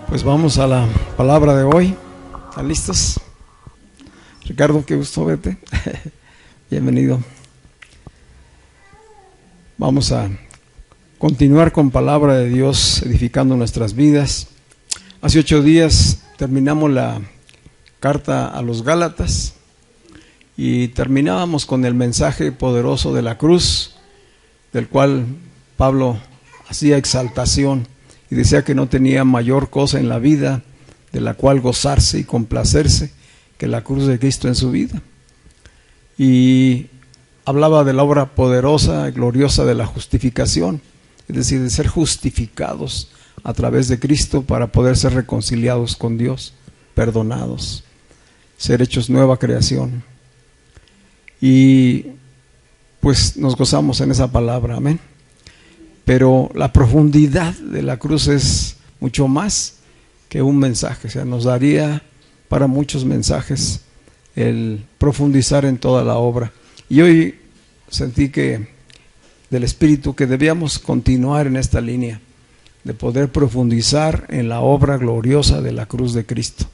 Pues vamos a la palabra de hoy. ¿Están listos? Ricardo, qué gusto verte. Bienvenido. Vamos a continuar con palabra de Dios, edificando nuestras vidas. Hace 8 días terminamos la carta a los Gálatas y terminábamos con el mensaje poderoso de la cruz, del cual Pablo hacía exaltación y decía que no tenía mayor cosa en la vida de la cual gozarse y complacerse que la cruz de Cristo en su vida. Y hablaba de la obra poderosa y gloriosa de la justificación, es decir, de ser justificados a través de Cristo para poder ser reconciliados con Dios, perdonados, ser hechos nueva creación. Y pues nos gozamos en esa palabra, amén. Pero la profundidad de la cruz es mucho más que un mensaje. O sea, nos daría para muchos mensajes el profundizar en toda la obra. Y hoy sentí que del Espíritu que debíamos continuar en esta línea, de poder profundizar en la obra gloriosa de la cruz de Cristo,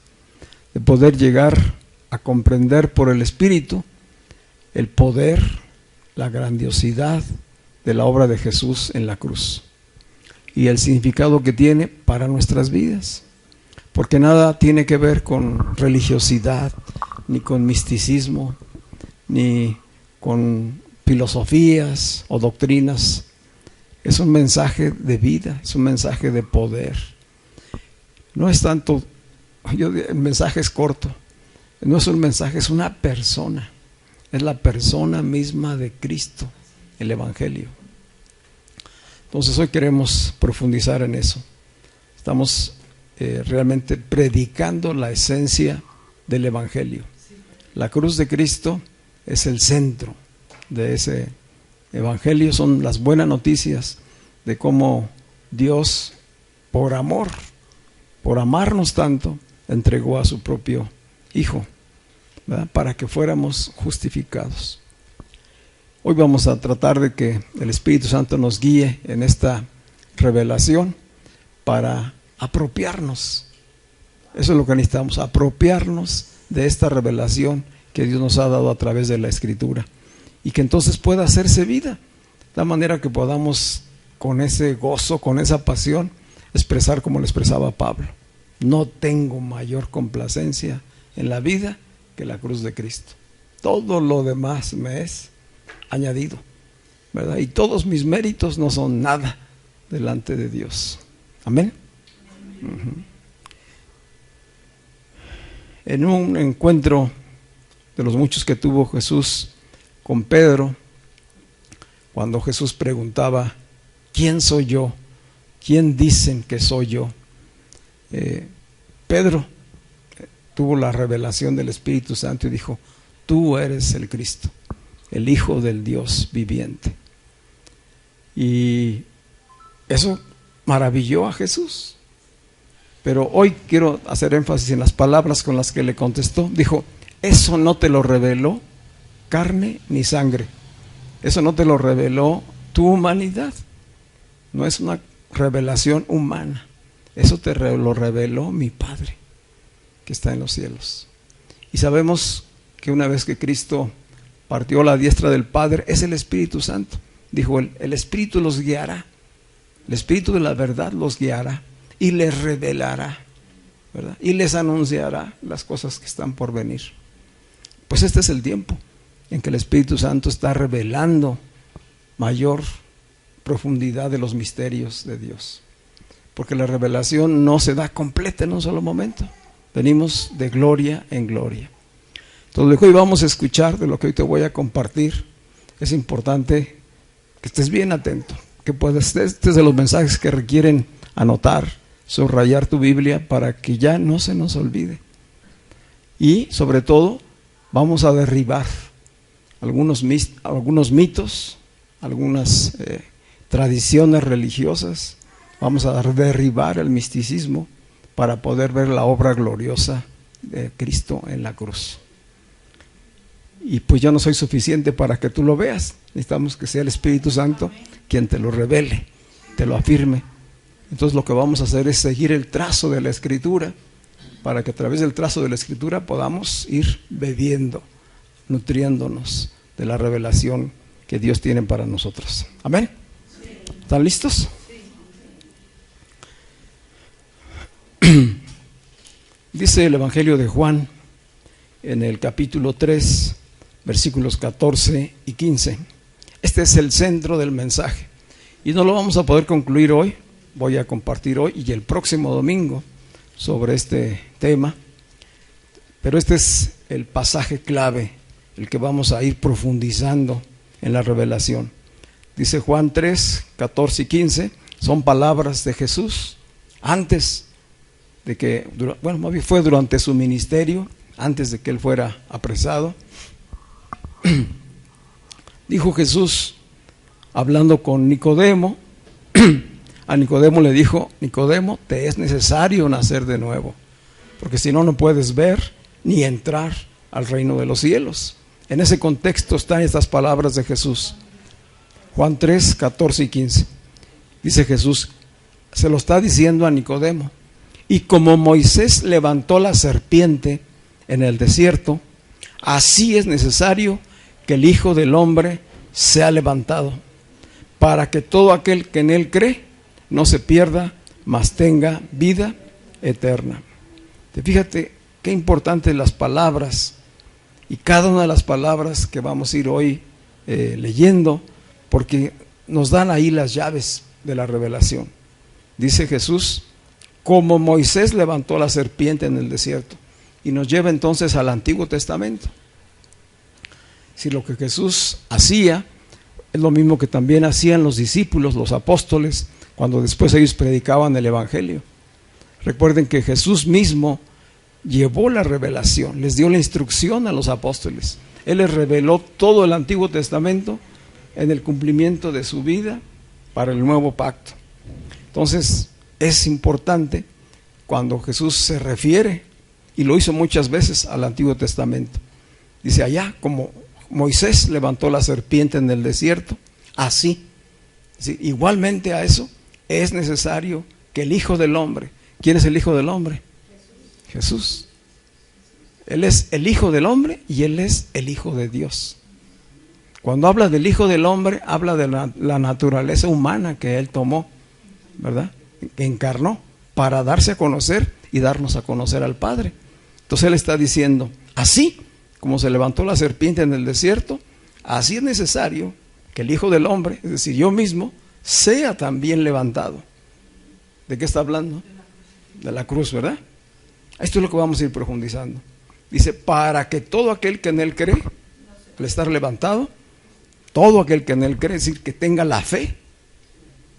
de poder llegar a comprender por el Espíritu el poder, la grandiosidad de la obra de Jesús en la cruz y el significado que tiene para nuestras vidas, porque nada tiene que ver con religiosidad, ni con misticismo, ni con filosofías o doctrinas. Es un mensaje de vida, es un mensaje de poder. No es tanto, el mensaje es corto, no es un mensaje, es una persona, es la persona misma de Cristo, el Evangelio. Entonces hoy queremos profundizar en eso. Estamos realmente predicando la esencia del Evangelio. La cruz de Cristo es el centro de ese Evangelio, son las buenas noticias de cómo Dios, por amor, por amarnos tanto, entregó a su propio Hijo, ¿verdad?, para que fuéramos justificados. Hoy vamos a tratar de que el Espíritu Santo nos guíe en esta revelación para apropiarnos. Eso es lo que necesitamos, apropiarnos de esta revelación que Dios nos ha dado a través de la Escritura, y que entonces pueda hacerse vida, de la manera que podamos con ese gozo, con esa pasión, expresar como lo expresaba Pablo: no tengo mayor complacencia en la vida que la cruz de Cristo. Todo lo demás me es añadido, ¿verdad? Y todos mis méritos no son nada delante de Dios. Amén. En un encuentro de los muchos que tuvo Jesús con Pedro, cuando Jesús preguntaba: ¿quién soy yo? ¿Quién dicen que soy yo? Pedro tuvo la revelación del Espíritu Santo y dijo: tú eres el Cristo, el Hijo del Dios viviente. Y eso maravilló a Jesús. Pero hoy quiero hacer énfasis en las palabras con las que le contestó. Dijo: eso no te lo reveló carne ni sangre, eso no te lo reveló tu humanidad, no es una revelación humana, eso te lo reveló mi Padre que está en los cielos. Y sabemos que una vez que Cristo partió a la diestra del Padre, es el Espíritu Santo. Dijo él: el Espíritu los guiará, el Espíritu de la verdad los guiará y les revelará, ¿verdad?, y les anunciará las cosas que están por venir. Pues este es el tiempo en que el Espíritu Santo está revelando mayor profundidad de los misterios de Dios, porque la revelación no se da completa en un solo momento, venimos de gloria en gloria. Entonces, lo que hoy vamos a escuchar, de lo que hoy te voy a compartir, es importante que estés bien atento, que puedas, este es de los mensajes que requieren anotar, subrayar tu Biblia para que ya no se nos olvide. Y sobre todo vamos a derribar algunos mitos, algunas tradiciones religiosas, vamos a derribar el misticismo para poder ver la obra gloriosa de Cristo en la cruz. Y pues yo no soy suficiente para que tú lo veas, necesitamos que sea el Espíritu Santo quien te lo revele, te lo afirme. Entonces lo que vamos a hacer es seguir el trazo de la Escritura, para que a través del trazo de la Escritura podamos ir bebiendo, nutriéndonos de la revelación que Dios tiene para nosotros. Amén. ¿Están listos? Dice el Evangelio de Juan en el capítulo 3, versículos 14 y 15. Este es el centro del mensaje y no lo vamos a poder concluir hoy. Voy a compartir hoy y el próximo domingo sobre este tema, pero este es el pasaje clave, el que vamos a ir profundizando en la revelación. Dice Juan 3, 14 y 15, son palabras de Jesús antes de que, bueno, más bien fue durante su ministerio, antes de que él fuera apresado. Dijo Jesús, hablando con Nicodemo, a Nicodemo le dijo: Nicodemo, te es necesario nacer de nuevo, porque si no, no puedes ver ni entrar al reino de los cielos. En ese contexto están estas palabras de Jesús. Juan 3, 14 y 15. Dice Jesús, se lo está diciendo a Nicodemo: y como Moisés levantó la serpiente en el desierto, así es necesario que el Hijo del Hombre sea levantado, para que todo aquel que en él cree no se pierda, mas tenga vida eterna. Fíjate qué importantes las palabras, y cada una de las palabras que vamos a ir hoy leyendo, porque nos dan ahí las llaves de la revelación. Dice Jesús, como Moisés levantó la serpiente en el desierto, y nos lleva entonces al Antiguo Testamento. Si lo que Jesús hacía es lo mismo que también hacían los discípulos, los apóstoles, cuando después ellos predicaban el Evangelio. Recuerden que Jesús mismo llevó la revelación, les dio la instrucción a los apóstoles. Él les reveló todo el Antiguo Testamento en el cumplimiento de su vida para el nuevo pacto. Entonces es importante cuando Jesús se refiere, y lo hizo muchas veces, al Antiguo Testamento. Dice allá, como Moisés levantó la serpiente en el desierto, así. ¿Sí? Igualmente a eso es necesario que el Hijo del Hombre. ¿Quién es el Hijo del Hombre? Jesús. Él es el Hijo del Hombre y Él es el Hijo de Dios. Cuando habla del Hijo del Hombre, habla de la naturaleza humana que Él tomó, ¿verdad? Que encarnó para darse a conocer y darnos a conocer al Padre. Entonces Él está diciendo, así como se levantó la serpiente en el desierto, así es necesario que el Hijo del Hombre, es decir, yo mismo, sea también levantado. ¿De qué está hablando? De la cruz, ¿verdad? Esto es lo que vamos a ir profundizando. Dice, para que todo aquel que en Él cree, al estar levantado, todo aquel que en Él cree, es decir, que tenga la fe,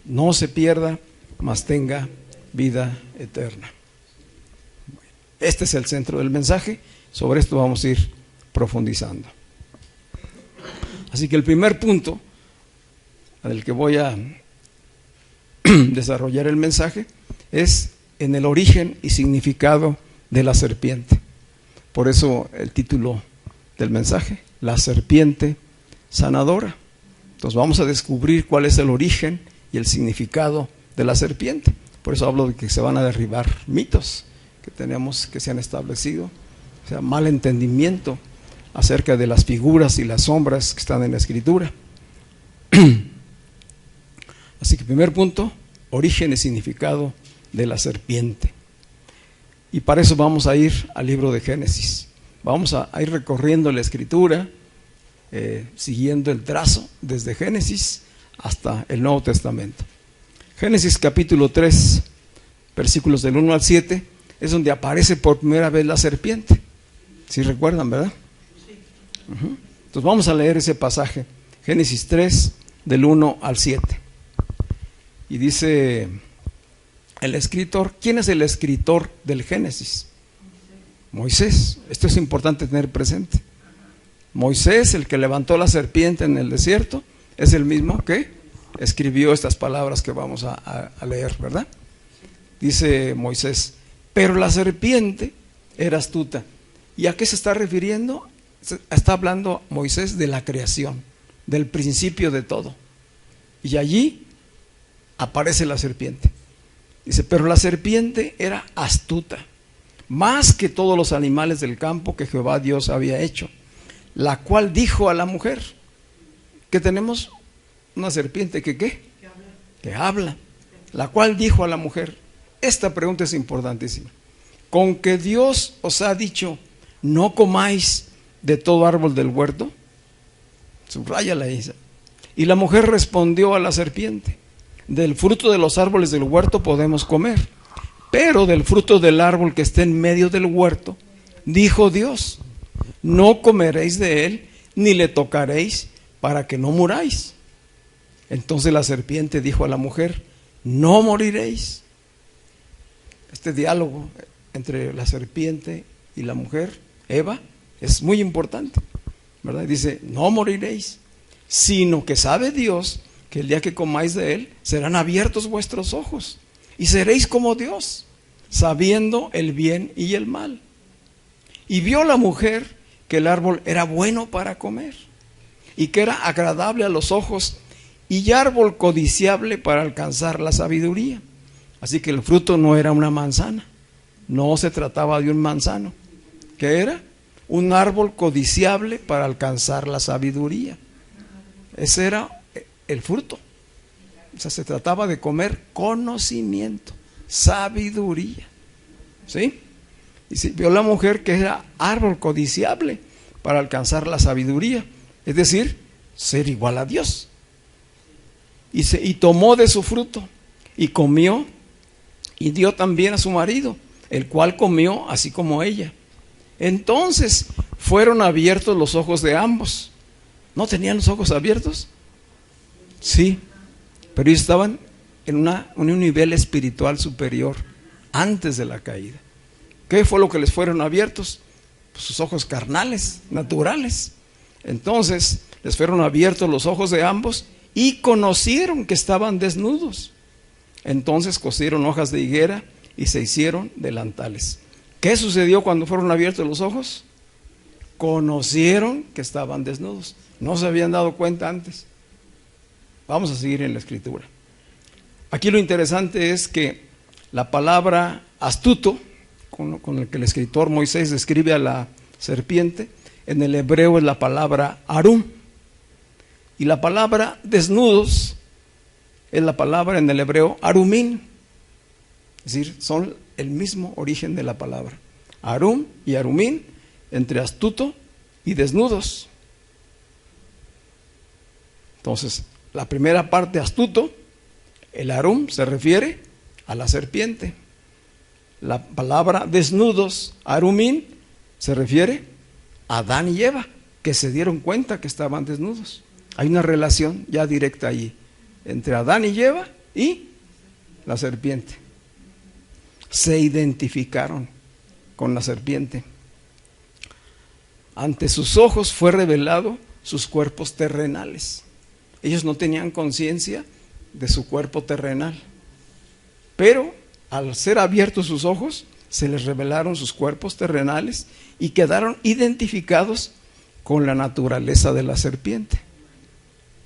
no se pierda, mas tenga vida eterna. Este es el centro del mensaje. Sobre esto vamos a ir profundizando. Así que el primer punto al que voy a desarrollar el mensaje es en el origen y significado de la serpiente. Por eso el título del mensaje, la serpiente sanadora. Entonces vamos a descubrir cuál es el origen y el significado de la serpiente. Por eso hablo de que se van a derribar mitos que tenemos, que se han establecido, o sea, mal entendimiento acerca de las figuras y las sombras que están en la Escritura. Así que primer punto, origen y significado de la serpiente. Y para eso vamos a ir al libro de Génesis. Vamos a ir recorriendo la Escritura, siguiendo el trazo desde Génesis hasta el Nuevo Testamento. Génesis capítulo 3, versículos del 1 al 7, es donde aparece por primera vez la serpiente. ¿Sí recuerdan, verdad? Sí. Entonces vamos a leer ese pasaje, Génesis 3, del 1 al 7. Y dice el escritor, ¿quién es el escritor del Génesis? Moisés. Esto es importante tener presente. Moisés, el que levantó la serpiente en el desierto, es el mismo que escribió estas palabras que vamos a leer, ¿verdad? Dice Moisés, pero la serpiente era astuta. ¿Y a qué se está refiriendo? Está hablando Moisés de la creación, del principio de todo. Y allí aparece la serpiente. Dice, pero la serpiente era astuta, más que todos los animales del campo que Jehová Dios había hecho, la cual dijo a la mujer, que tenemos una serpiente que ¿qué? Que habla. La cual dijo a la mujer, esta pregunta es importantísima, ¿con que Dios os ha dicho, no comáis de todo árbol del huerto? Subráyala esa. Y la mujer respondió a la serpiente, del fruto de los árboles del huerto podemos comer, pero del fruto del árbol que esté en medio del huerto, dijo Dios, no comeréis de él, ni le tocaréis, para que no muráis. Entonces la serpiente dijo a la mujer, no moriréis. Este diálogo entre la serpiente y la mujer, Eva, es muy importante, ¿verdad? Dice, no moriréis, sino que sabe Dios que el día que comáis de él, serán abiertos vuestros ojos, y seréis como Dios, sabiendo el bien y el mal. Y vio la mujer que el árbol era bueno para comer, y que era agradable a los ojos, y árbol codiciable para alcanzar la sabiduría. Así que el fruto no era una manzana, no se trataba de un manzano. ¿Qué era? Un árbol codiciable para alcanzar la sabiduría. Ese era el fruto. O sea, se trataba de comer conocimiento, sabiduría. ¿Sí? Y se vio la mujer que era árbol codiciable para alcanzar la sabiduría, es decir, ser igual a Dios. Y tomó de su fruto y comió, y dio también a su marido, el cual comió así como ella. Entonces fueron abiertos los ojos de ambos. ¿No tenían los ojos abiertos? Sí, pero ellos estaban en un nivel espiritual superior antes de la caída. ¿Qué fue lo que les fueron abiertos? Pues sus ojos carnales, naturales. Entonces les fueron abiertos los ojos de ambos y conocieron que estaban desnudos. Entonces cosieron hojas de higuera y se hicieron delantales. ¿Qué sucedió cuando fueron abiertos los ojos? Conocieron que estaban desnudos. No se habían dado cuenta antes. Vamos a seguir en la escritura. Aquí lo interesante es que la palabra astuto, con el que el escritor Moisés describe a la serpiente, en el hebreo es la palabra arum. Y la palabra desnudos es la palabra en el hebreo arumín. Es decir, son el mismo origen de la palabra. Arum y arumín, entre astuto y desnudos. Entonces, la primera parte, astuto, el arum se refiere a la serpiente. La palabra desnudos, arumín, se refiere a Adán y Eva, que se dieron cuenta que estaban desnudos. Hay una relación ya directa allí, entre Adán y Eva y la serpiente. Se identificaron con la serpiente. Ante sus ojos fue revelado sus cuerpos terrenales. Ellos no tenían conciencia de su cuerpo terrenal, pero al ser abiertos sus ojos, se les revelaron sus cuerpos terrenales y quedaron identificados con la naturaleza de la serpiente.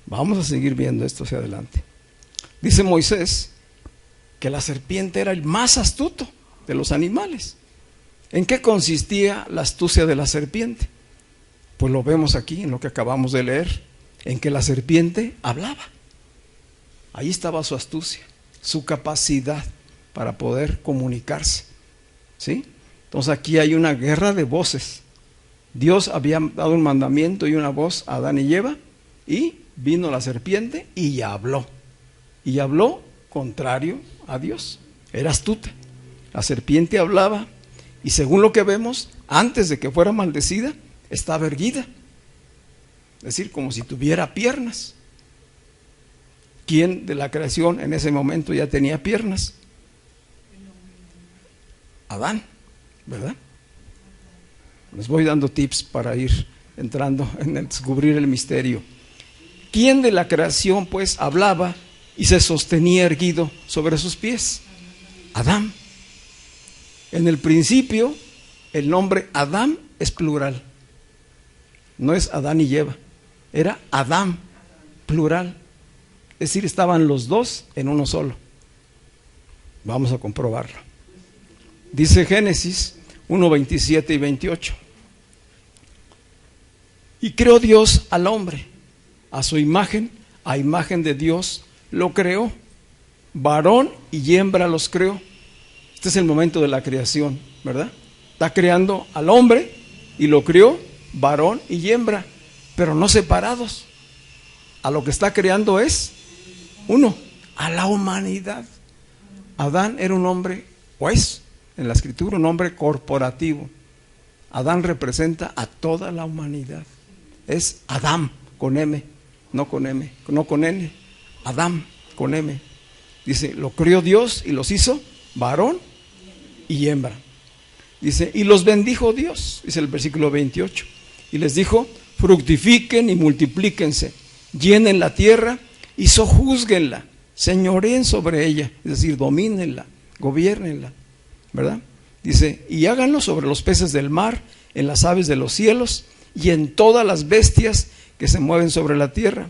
Vamos a seguir viendo esto hacia adelante. Dice Moisés que la serpiente era el más astuto de los animales. ¿En qué consistía la astucia de la serpiente? Pues lo vemos aquí en lo que acabamos de leer, en que la serpiente hablaba. Ahí estaba su astucia, su capacidad para poder comunicarse. ¿Sí? Entonces aquí hay una guerra de voces. Dios había dado un mandamiento y una voz a Adán y Eva, y vino la serpiente y habló. Y habló contrario a Dios. Era astuta. La serpiente hablaba, y según lo que vemos, antes de que fuera maldecida, estaba erguida. Es decir, como si tuviera piernas. ¿Quién de la creación en ese momento ya tenía piernas? Adán, ¿verdad? Les voy dando tips para ir entrando en descubrir el misterio. ¿Quién de la creación pues hablaba y se sostenía erguido sobre sus pies? Adán. En el principio, el nombre Adán es plural. No es Adán y Eva, era Adán, plural. Es decir, estaban los dos en uno solo. Vamos a comprobarlo. Dice Génesis 1, 27 y 28. Y creó Dios al hombre, a su imagen, a imagen de Dios lo creó, varón y hembra los creó. Este es el momento de la creación, ¿verdad? Está creando al hombre y lo creó, varón y hembra, pero no separados. A lo que está creando es uno, a la humanidad. Adán era un hombre, o es en la escritura un hombre corporativo. Adán representa a toda la humanidad. Es Adán con M, no con M, no con N. Adán con M. Dice, lo crió Dios y los hizo varón y hembra. Dice, y los bendijo Dios, dice el versículo 28. Y les dijo, fructifiquen y multiplíquense, llenen la tierra y sojúzguenla, señoreen sobre ella, es decir, domínenla, gobiernenla, ¿verdad? Dice, y háganlo sobre los peces del mar, en las aves de los cielos y en todas las bestias que se mueven sobre la tierra.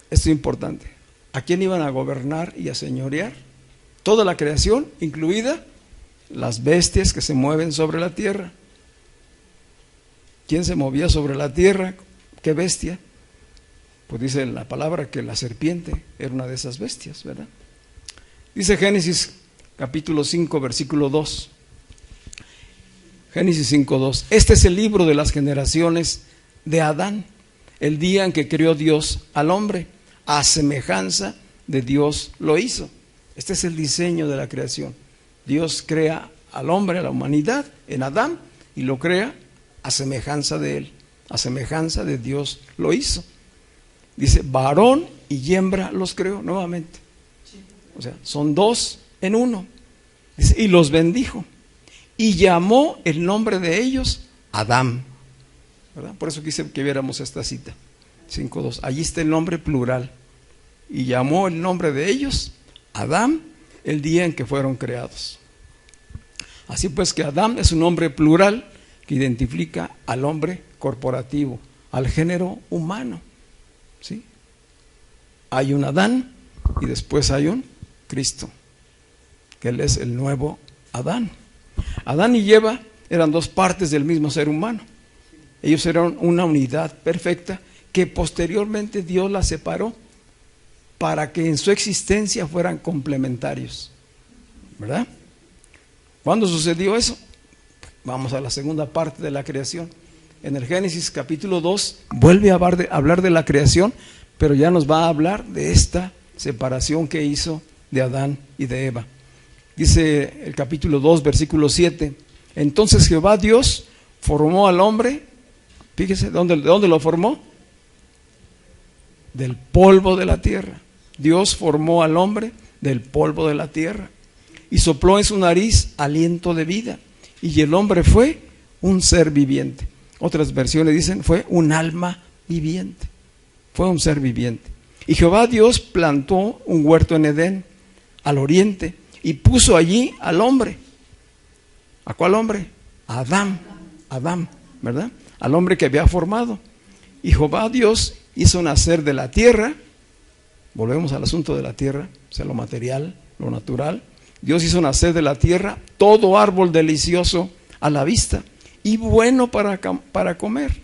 Esto es importante. ¿A quién iban a gobernar y a señorear? Toda la creación, incluida las bestias que se mueven sobre la tierra. ¿Quién se movía sobre la tierra? ¿Qué bestia? Pues dice la palabra que la serpiente era una de esas bestias, ¿verdad? Dice Génesis capítulo 5, versículo 2. Génesis 5, 2. Este es el libro de las generaciones de Adán, el día en que creó Dios al hombre, a semejanza de Dios lo hizo. Este es el diseño de la creación. Dios crea al hombre, a la humanidad, en Adán, y lo crea a semejanza de él, a semejanza de Dios lo hizo. Dice, varón y hembra los creó nuevamente. O sea, son dos en uno. Dice, y los bendijo. Y llamó el nombre de ellos Adán. ¿Verdad? Por eso quise que viéramos esta cita. 5:2. Allí está el nombre plural. Y llamó el nombre de ellos Adán el día en que fueron creados. Así pues que Adán es un nombre plural que identifica al hombre corporativo, al género humano. ¿Sí? Hay un Adán y después hay un Cristo, que él es el nuevo Adán. Adán y Eva eran dos partes del mismo ser humano. Ellos eran una unidad perfecta que posteriormente Dios la separó para que en su existencia fueran complementarios, ¿verdad? ¿Cuándo sucedió eso? Vamos a la segunda parte de la creación. En el Génesis capítulo 2 vuelve a hablar de la creación, pero ya nos va a hablar de esta separación que hizo de Adán y de Eva. Dice el capítulo 2, versículo 7. Entonces Jehová Dios formó al hombre. Fíjese, ¿de dónde lo formó? Del polvo de la tierra. Dios formó al hombre del polvo de la tierra y sopló en su nariz aliento de vida, y el hombre fue un ser viviente. Otras versiones dicen fue un alma viviente, fue un ser viviente. Y Jehová Dios plantó un huerto en Edén, al oriente, y puso allí al hombre. ¿A cuál hombre? A Adán, ¿verdad? Al hombre que había formado. Y Jehová Dios hizo nacer de la tierra, volvemos al asunto de la tierra, o sea, lo material, lo natural. Dios hizo nacer de la tierra todo árbol delicioso a la vista y bueno para comer.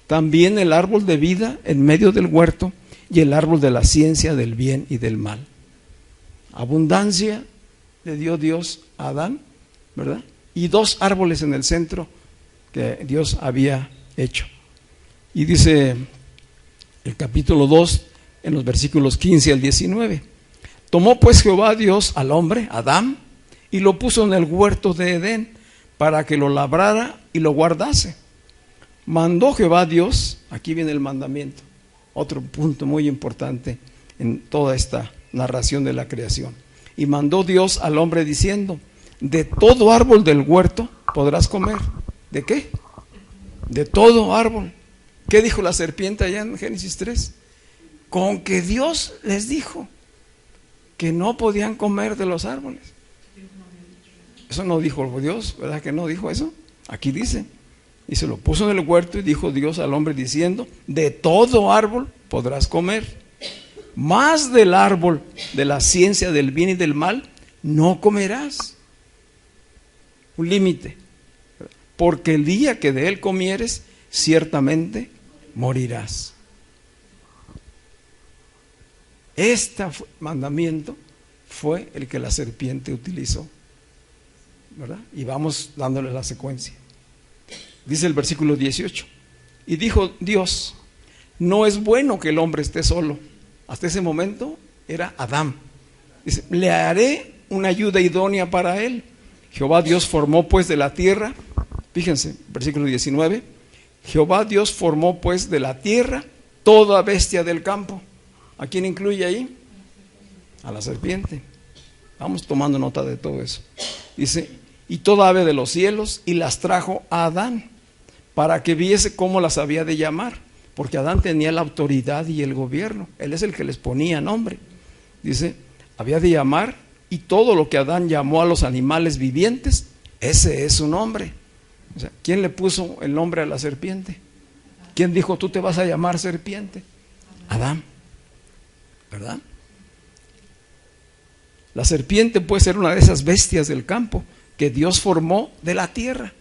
También el árbol de vida en medio del huerto y el árbol de la ciencia del bien y del mal. Abundancia le dio Dios a Adán, ¿verdad? Y dos árboles en el centro que Dios había hecho. Y dice el capítulo 2 en los versículos 15 al 19. Tomó pues Jehová Dios al hombre, Adán, y lo puso en el huerto de Edén para que lo labrara y lo guardase. Mandó Jehová Dios, aquí viene el mandamiento, otro punto muy importante en toda esta narración de la creación. Y mandó Dios al hombre diciendo, de todo árbol del huerto podrás comer. ¿De qué? De todo árbol. ¿Qué dijo la serpiente allá en Génesis 3? con que Dios les dijo que no podían comer de los árboles. Eso no dijo Dios, ¿verdad que no dijo eso? Aquí dice, y se lo puso en el huerto y dijo Dios al hombre diciendo, de todo árbol podrás comer, mas del árbol de la ciencia del bien y del mal no comerás. Un límite, porque el día que de él comieres, ciertamente morirás. Este mandamiento fue el que la serpiente utilizó, ¿verdad? Y vamos dándole la secuencia. Dice el versículo 18, y dijo Dios, no es bueno que el hombre esté solo. Hasta ese momento era Adán. Dice, le haré una ayuda idónea para él. Jehová Dios formó pues de la tierra, fíjense, versículo 19, Jehová Dios formó pues de la tierra toda bestia del campo. ¿A quién incluye ahí? A la serpiente. Vamos tomando nota de todo eso. Dice, y toda ave de los cielos, y las trajo a Adán, para que viese cómo las había de llamar, porque Adán tenía la autoridad y el gobierno, él es el que les ponía nombre. Dice, había de llamar, y todo lo que Adán llamó a los animales vivientes, ese es su nombre. O sea, ¿quién le puso el nombre a la serpiente? ¿Quién dijo, tú te vas a llamar serpiente? Adán, ¿verdad? La serpiente puede ser una de esas bestias del campo que Dios formó de la tierra,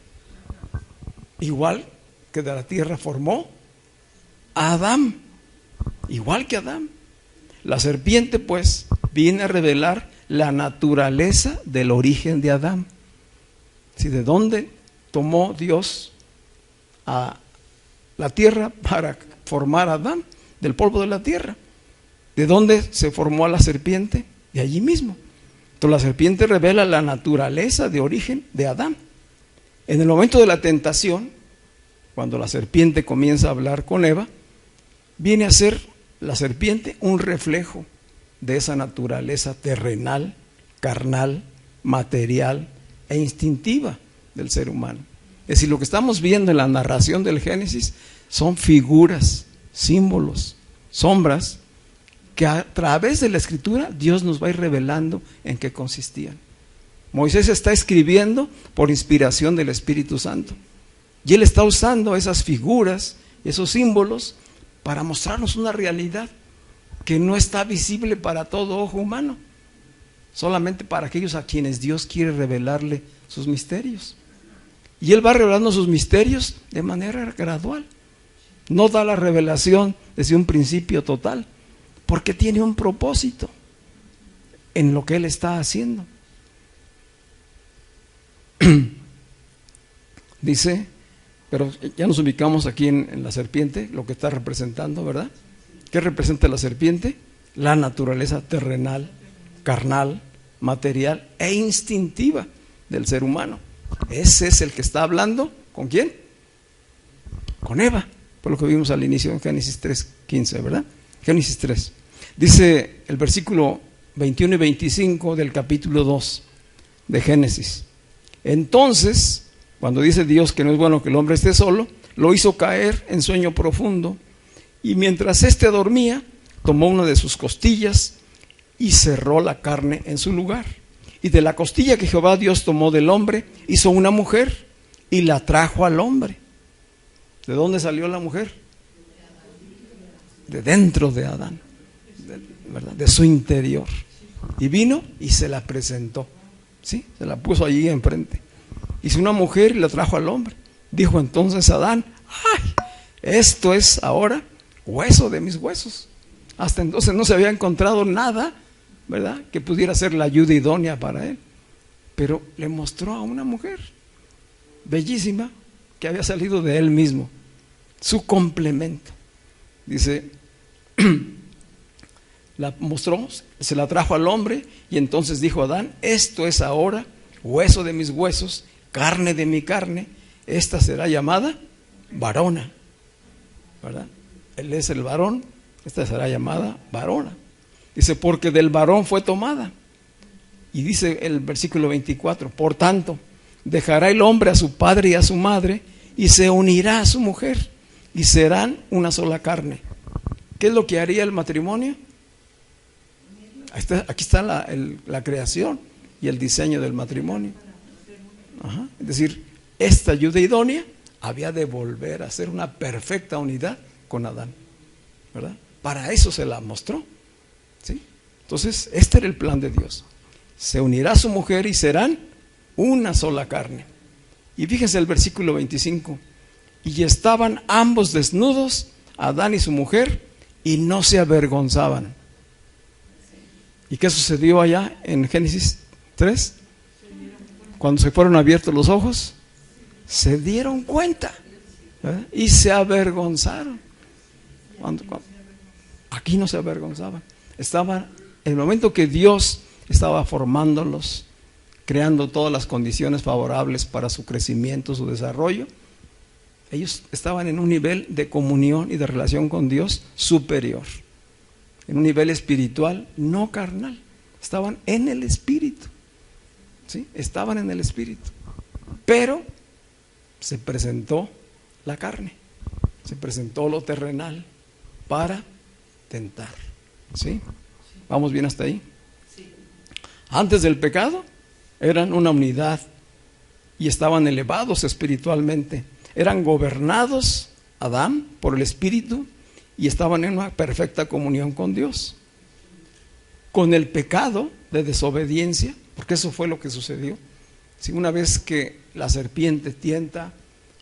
igual que de la tierra formó a Adán, igual que Adán. La serpiente pues viene a revelar la naturaleza del origen de Adán. ¿Sí? ¿De dónde tomó Dios a la tierra para formar a Adán? Del polvo de la tierra. ¿De dónde se formó a la serpiente? De allí mismo. Entonces la serpiente revela la naturaleza de origen de Adán. En el momento de la tentación, cuando la serpiente comienza a hablar con Eva, viene a ser la serpiente un reflejo de esa naturaleza terrenal, carnal, material e instintiva del ser humano. Es decir, lo que estamos viendo en la narración del Génesis son figuras, símbolos, sombras, que a través de la escritura Dios nos va a ir revelando en qué consistían. Moisés está escribiendo por inspiración del Espíritu Santo, y él está usando esas figuras, esos símbolos, para mostrarnos una realidad que no está visible para todo ojo humano, solamente para aquellos a quienes Dios quiere revelarle sus misterios. Y él va revelando sus misterios de manera gradual, no da la revelación desde un principio total, porque tiene un propósito en lo que él está haciendo. Dice, pero ya nos ubicamos aquí en la serpiente, lo que está representando, ¿verdad? ¿Qué representa la serpiente? La naturaleza terrenal, carnal, material e instintiva del ser humano. Ese es el que está hablando, ¿con quién? Con Eva, por lo que vimos al inicio en Génesis 3:15, ¿verdad? Génesis 3. Dice el versículo 21 y 25 del capítulo 2 de Génesis. Entonces, cuando dice Dios que no es bueno que el hombre esté solo, lo hizo caer en sueño profundo, y mientras éste dormía, tomó una de sus costillas y cerró la carne en su lugar. Y de la costilla que Jehová Dios tomó del hombre, hizo una mujer y la trajo al hombre. ¿De dónde salió la mujer? De dentro de Adán, ¿verdad? De su interior. Y vino y se la presentó, ¿sí? Se la puso allí enfrente. Hizo una mujer y la trajo al hombre. Dijo entonces Adán, ¡ay! Esto es ahora hueso de mis huesos. Hasta entonces no se había encontrado nada, ¿verdad?, que pudiera ser la ayuda idónea para él. Pero le mostró a una mujer bellísima que había salido de él mismo, su complemento. Dice, la mostró, se la trajo al hombre, y entonces dijo Adán, esto es ahora hueso de mis huesos, carne de mi carne, esta será llamada varona, ¿verdad? Él es el varón, esta será llamada varona. Dice, porque del varón fue tomada. Y dice el versículo 24, por tanto, dejará el hombre a su padre y a su madre, y se unirá a su mujer, y serán una sola carne. ¿Qué es lo que haría el matrimonio? Aquí está la creación y el diseño del matrimonio. Ajá. Es decir, esta ayuda idónea había de volver a ser una perfecta unidad con Adán, ¿verdad? Para eso se la mostró, ¿sí? Entonces, este era el plan de Dios. Se unirá a su mujer y serán una sola carne. Y fíjense el versículo 25. Y estaban ambos desnudos, Adán y su mujer, y no se avergonzaban. ¿Y qué sucedió allá en Génesis 3? Cuando se fueron abiertos los ojos, se dieron cuenta, ¿verdad? Y se avergonzaron. Aquí no se avergonzaban. Estaban, en el momento que Dios estaba formándolos, creando todas las condiciones favorables para su crecimiento, su desarrollo, ellos estaban en un nivel de comunión y de relación con Dios superior, en un nivel espiritual, no carnal. Estaban en el espíritu, ¿sí? Estaban en el espíritu, pero se presentó la carne, se presentó lo terrenal para tentar, ¿sí? ¿Vamos bien hasta ahí? Antes del pecado eran una unidad y estaban elevados espiritualmente. Eran gobernados, Adán, por el Espíritu, y estaban en una perfecta comunión con Dios. Con el pecado de desobediencia, porque eso fue lo que sucedió. Si una vez que la serpiente tienta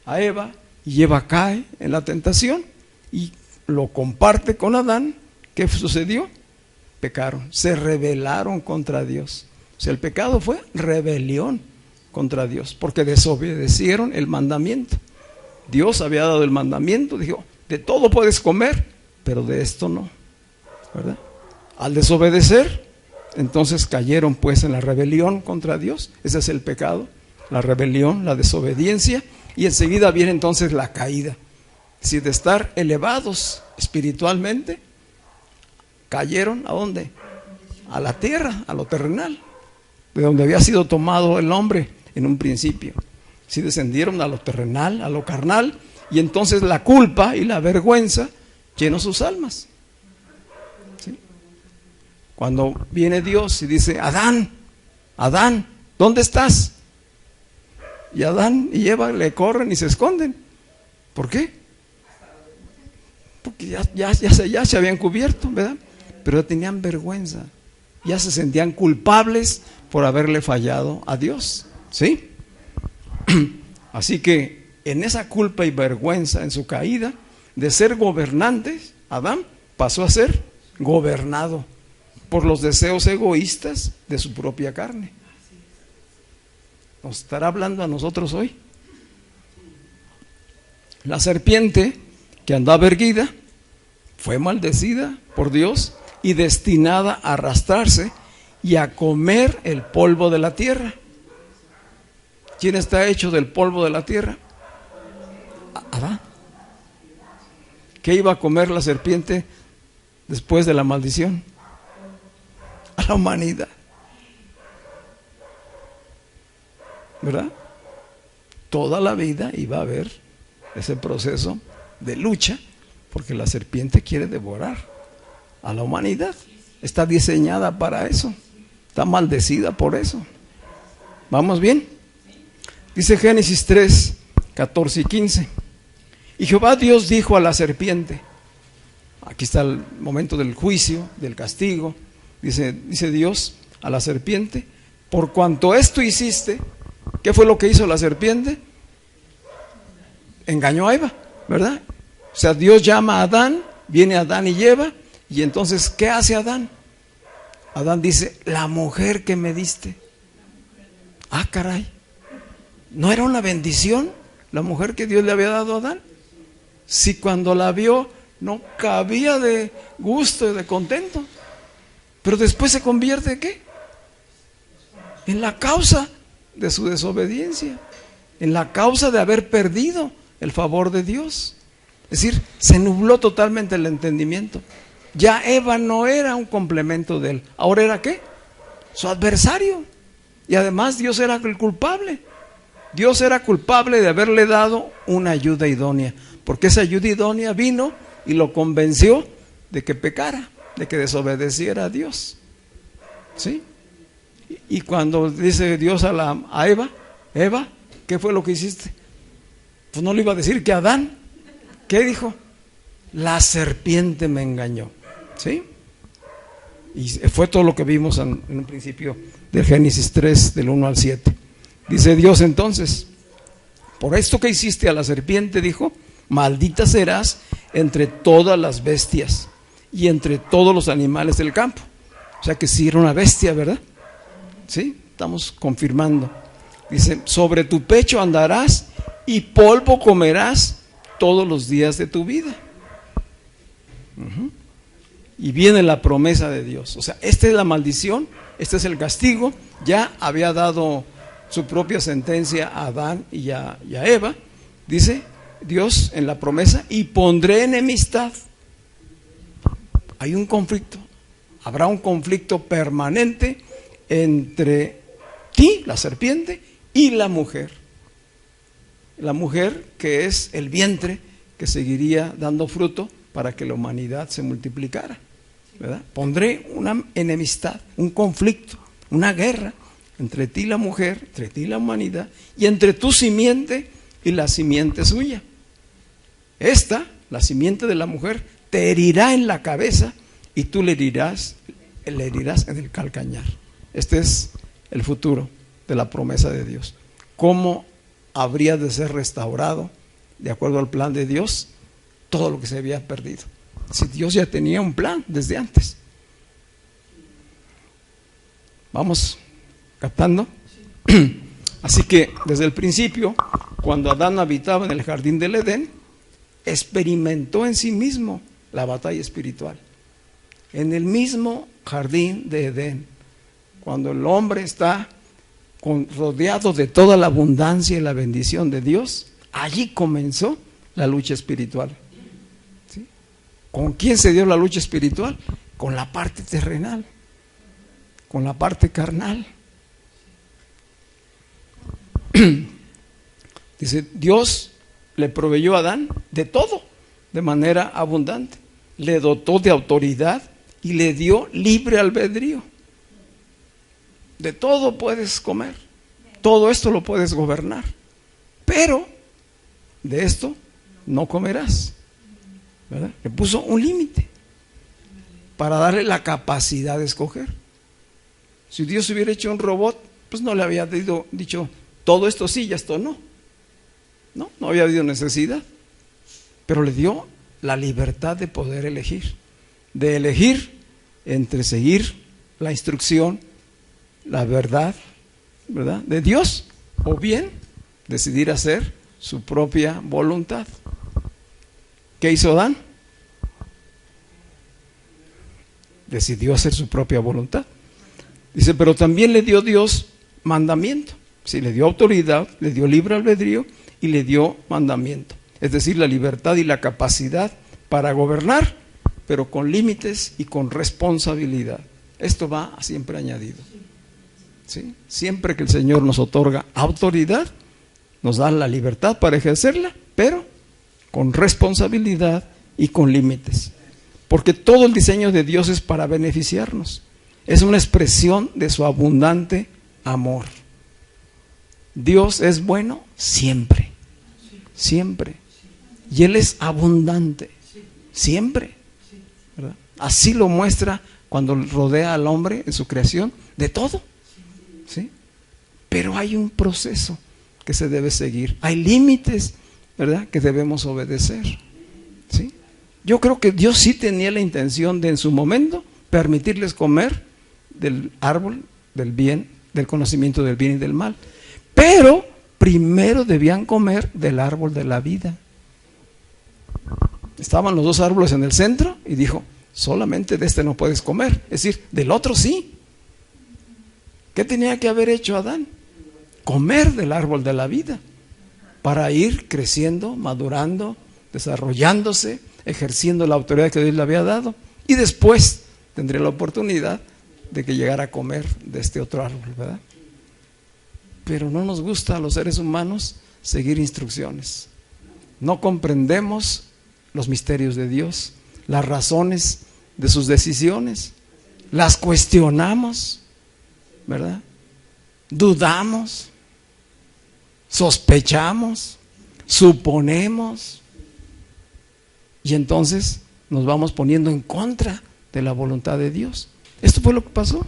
a Eva y Eva cae en la tentación y lo comparte con Adán, ¿qué sucedió? Pecaron, se rebelaron contra Dios. O sea, el pecado fue rebelión contra Dios, porque desobedecieron el mandamiento. Dios había dado el mandamiento, dijo, de todo puedes comer, pero de esto no, ¿verdad? Al desobedecer, entonces cayeron pues en la rebelión contra Dios. Ese es el pecado, la rebelión, la desobediencia, y enseguida viene entonces la caída. Si de estar elevados espiritualmente, cayeron ¿a dónde? A la tierra, a lo terrenal, de donde había sido tomado el hombre en un principio. Si descendieron a lo terrenal, a lo carnal, y entonces la culpa y la vergüenza llenó sus almas, ¿sí? Cuando viene Dios y dice, Adán, Adán, ¿dónde estás? Y Adán y Eva le corren y se esconden. ¿Por qué? Porque ya se habían cubierto, ¿verdad? Pero tenían vergüenza, ya se sentían culpables por haberle fallado a Dios, ¿sí? Así que en esa culpa y vergüenza, en su caída, de ser gobernantes, Adán pasó a ser gobernado por los deseos egoístas de su propia carne. ¿Nos estará hablando a nosotros hoy? La serpiente que andaba erguida fue maldecida por Dios y destinada a arrastrarse y a comer el polvo de la tierra. ¿Quién está hecho del polvo de la tierra? Adán. ¿Qué iba a comer la serpiente después de la maldición? A la humanidad, ¿verdad? Toda la vida iba a haber ese proceso de lucha, porque la serpiente quiere devorar a la humanidad. Está diseñada para eso, está maldecida por eso. ¿Vamos bien? Dice Génesis 3, 14 y 15. Y Jehová Dios dijo a la serpiente, aquí está el momento del juicio, del castigo. Dice Dios a la serpiente, por cuanto esto hiciste, ¿qué fue lo que hizo la serpiente? Engañó a Eva, ¿verdad? O sea, Dios llama a Adán, viene Adán y Eva, y entonces, ¿qué hace Adán? Adán dice, la mujer que me diste. Ah, caray, ¿no era una bendición la mujer que Dios le había dado a Adán? Si cuando la vio no cabía de gusto y de contento, pero después se convierte ¿en qué? En la causa de su desobediencia, en la causa de haber perdido el favor de Dios. Es decir, se nubló totalmente el entendimiento. Ya Eva no era un complemento de él, ahora era ¿qué? Su adversario. Y además Dios era el culpable. Dios era culpable de haberle dado una ayuda idónea, porque esa ayuda idónea vino y lo convenció de que pecara, de que desobedeciera a Dios. ¿Sí? Y cuando dice Dios a Eva, Eva, ¿qué fue lo que hiciste? Pues no le iba a decir que Adán, ¿qué dijo? La serpiente me engañó. ¿Sí? Y fue todo lo que vimos en un principio del Génesis 3, del 1 al 7. Dice Dios entonces, por esto que hiciste a la serpiente, dijo, maldita serás entre todas las bestias y entre todos los animales del campo. O sea que sí era una bestia, ¿verdad? Sí, estamos confirmando. Dice, sobre tu pecho andarás y polvo comerás todos los días de tu vida. Y viene la promesa de Dios. O sea, esta es la maldición, este es el castigo. Ya había dado su propia sentencia a Adán y a Eva. Dice Dios en la promesa, y pondré enemistad. Hay un conflicto, habrá un conflicto permanente entre ti, la serpiente, y la mujer. La mujer que es el vientre que seguiría dando fruto para que la humanidad se multiplicara, ¿verdad? Pondré una enemistad, un conflicto, una guerra entre ti y la mujer, entre ti y la humanidad, y entre tu simiente y la simiente suya. Esta, la simiente de la mujer, te herirá en la cabeza y tú le herirás en el calcañar. Este es el futuro de la promesa de Dios. ¿Cómo habría de ser restaurado, de acuerdo al plan de Dios, todo lo que se había perdido? Si Dios ya tenía un plan desde antes. ¿Vamos captando? Así que desde el principio, cuando Adán habitaba en el jardín del Edén, experimentó en sí mismo la batalla espiritual. En el mismo jardín de Edén, cuando el hombre está rodeado de toda la abundancia y la bendición de Dios, allí comenzó la lucha espiritual. ¿Sí? ¿Con quién se dio la lucha espiritual? Con la parte terrenal, con la parte carnal. Dice, Dios le proveyó a Adán de todo, de manera abundante. Le dotó de autoridad y le dio libre albedrío. De todo puedes comer, todo esto lo puedes gobernar, pero de esto no comerás, ¿verdad? Le puso un límite para darle la capacidad de escoger. Si Dios hubiera hecho un robot, pues no le había dicho todo esto sí y esto no. No había habido necesidad, pero le dio la libertad de poder elegir, de elegir entre seguir la instrucción, la verdad, ¿verdad?, de Dios, o bien decidir hacer su propia voluntad. ¿Qué hizo Adán? Decidió hacer su propia voluntad. Dice, pero también le dio Dios mandamiento. Sí, le dio autoridad, le dio libre albedrío y le dio mandamiento. Es decir, la libertad y la capacidad para gobernar, pero con límites y con responsabilidad. Esto va siempre añadido. ¿Sí? Siempre que el Señor nos otorga autoridad, nos da la libertad para ejercerla, pero con responsabilidad y con límites. Porque todo el diseño de Dios es para beneficiarnos. Es una expresión de su abundante amor. Dios es bueno siempre, siempre. Y Él es abundante, siempre, ¿verdad? Así lo muestra cuando rodea al hombre en su creación de todo, ¿sí? Pero hay un proceso que se debe seguir, hay límites, ¿verdad?, que debemos obedecer, ¿sí? Yo creo que Dios sí tenía la intención de en su momento permitirles comer del árbol del bien, del conocimiento del bien y del mal, pero primero debían comer del árbol de la vida. Estaban los dos árboles en el centro y dijo, solamente de este no puedes comer, es decir, del otro sí. ¿Qué tenía que haber hecho Adán? Comer del árbol de la vida para ir creciendo, madurando, desarrollándose, ejerciendo la autoridad que Dios le había dado, y después tendría la oportunidad de que llegara a comer de este otro árbol, ¿verdad? Pero no nos gusta a los seres humanos seguir instrucciones. No comprendemos los misterios de Dios, las razones de sus decisiones, las cuestionamos, ¿verdad? Dudamos, sospechamos, suponemos, y entonces nos vamos poniendo en contra de la voluntad de Dios. Esto fue lo que pasó.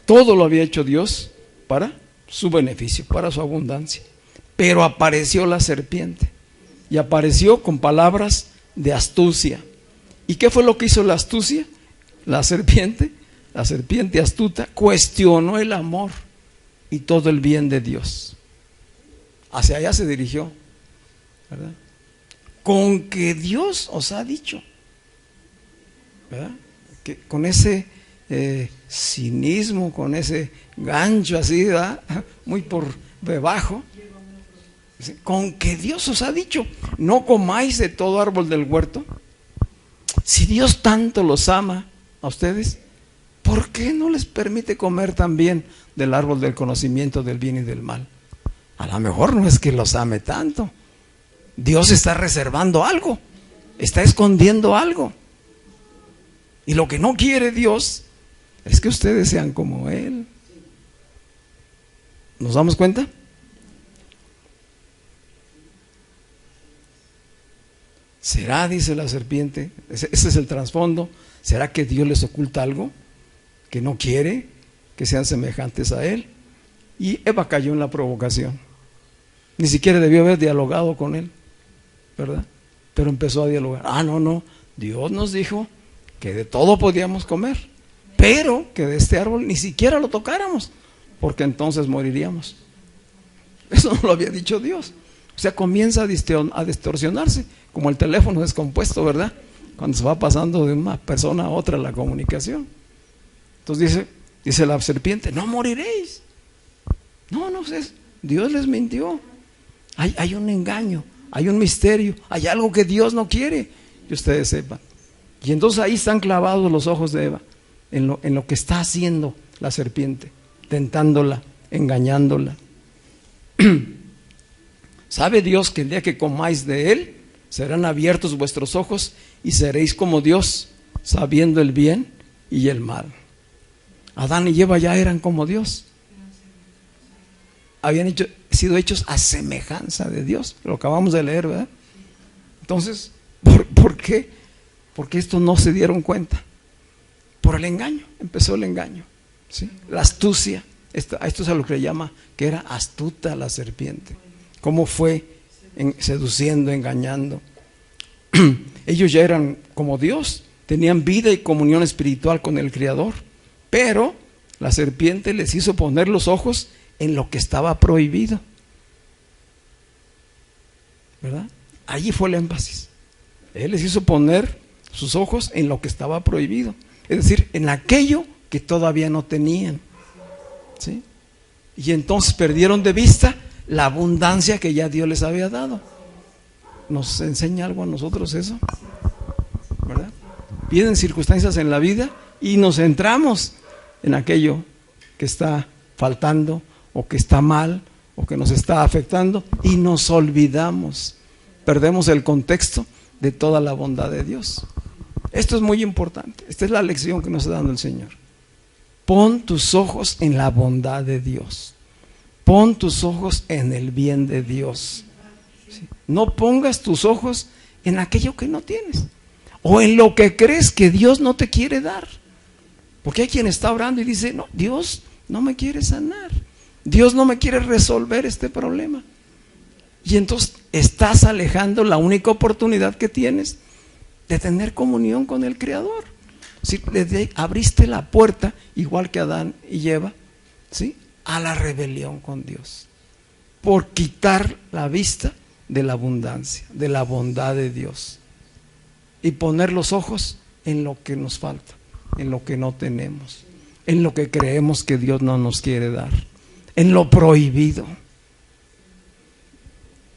Todo lo había hecho Dios para su beneficio, para su abundancia. Pero apareció la serpiente, y apareció con palabras de astucia. ¿Y qué fue lo que hizo la astucia? La serpiente astuta, cuestionó el amor y todo el bien de Dios. Hacia allá se dirigió, ¿verdad? Con que Dios os ha dicho, ¿verdad? Que con ese cinismo, con ese gancho así, ¿verdad? Muy por debajo, con que Dios os ha dicho, no comáis de todo árbol del huerto. Si Dios tanto los ama a ustedes, ¿por qué no les permite comer también del árbol del conocimiento del bien y del mal? A lo mejor no es que los ame tanto. Dios está reservando algo, está escondiendo algo. Y lo que no quiere Dios es que ustedes sean como Él. ¿Nos damos cuenta? ¿Será, dice la serpiente, ese es el trasfondo, será que Dios les oculta algo que no quiere que sean semejantes a Él? Y Eva cayó en la provocación. Ni siquiera debió haber dialogado con Él, ¿verdad? Pero empezó a dialogar. No, Dios nos dijo que de todo podíamos comer, pero que de este árbol ni siquiera lo tocáramos, porque entonces moriríamos. Eso no lo había dicho Dios. O sea, comienza a distorsionarse, como el teléfono descompuesto, ¿verdad? Cuando se va pasando de una persona a otra la comunicación. Entonces dice la serpiente, no moriréis. No, Dios les mintió. Hay un engaño, hay un misterio, hay algo que Dios no quiere que ustedes sepan. Y entonces ahí están clavados los ojos de Eva, en lo que está haciendo la serpiente, tentándola, engañándola. ¿Sabe Dios que el día que comáis de él, serán abiertos vuestros ojos y seréis como Dios, sabiendo el bien y el mal? Adán y Eva ya eran como Dios. Habían sido hechos a semejanza de Dios. Lo acabamos de leer, ¿verdad? Entonces, ¿por qué? Porque estos no se dieron cuenta. Por el engaño, empezó el engaño, ¿sí? La astucia. Esto es a lo que le llama que era astuta la serpiente. Cómo fue seduciendo, engañando. Ellos ya eran como Dios, tenían vida y comunión espiritual con el Creador, pero la serpiente les hizo poner los ojos en lo que estaba prohibido, ¿verdad? Allí fue el énfasis. Él les hizo poner sus ojos en lo que estaba prohibido, es decir, en aquello que todavía no tenían, ¿sí? Y entonces perdieron de vista la abundancia que ya Dios les había dado. ¿Nos enseña algo a nosotros eso? ¿Verdad? Vienen circunstancias en la vida y nos centramos en aquello que está faltando o que está mal o que nos está afectando y nos olvidamos, perdemos el contexto de toda la bondad de Dios. Esto es muy importante. Esta es la lección que nos está dando el Señor. Pon tus ojos en la bondad de Dios. Pon tus ojos en el bien de Dios. ¿Sí? No pongas tus ojos en aquello que no tienes o en lo que crees que Dios no te quiere dar. Porque hay quien está orando y dice, no, Dios no me quiere sanar. Dios no me quiere resolver este problema. Y entonces estás alejando la única oportunidad que tienes de tener comunión con el Creador. ¿Sí? Le abriste la puerta, igual que Adán y Eva, ¿sí?, a la rebelión con Dios, por quitar la vista de la abundancia, de la bondad de Dios, y poner los ojos en lo que nos falta, en lo que no tenemos, en lo que creemos que Dios no nos quiere dar, en lo prohibido.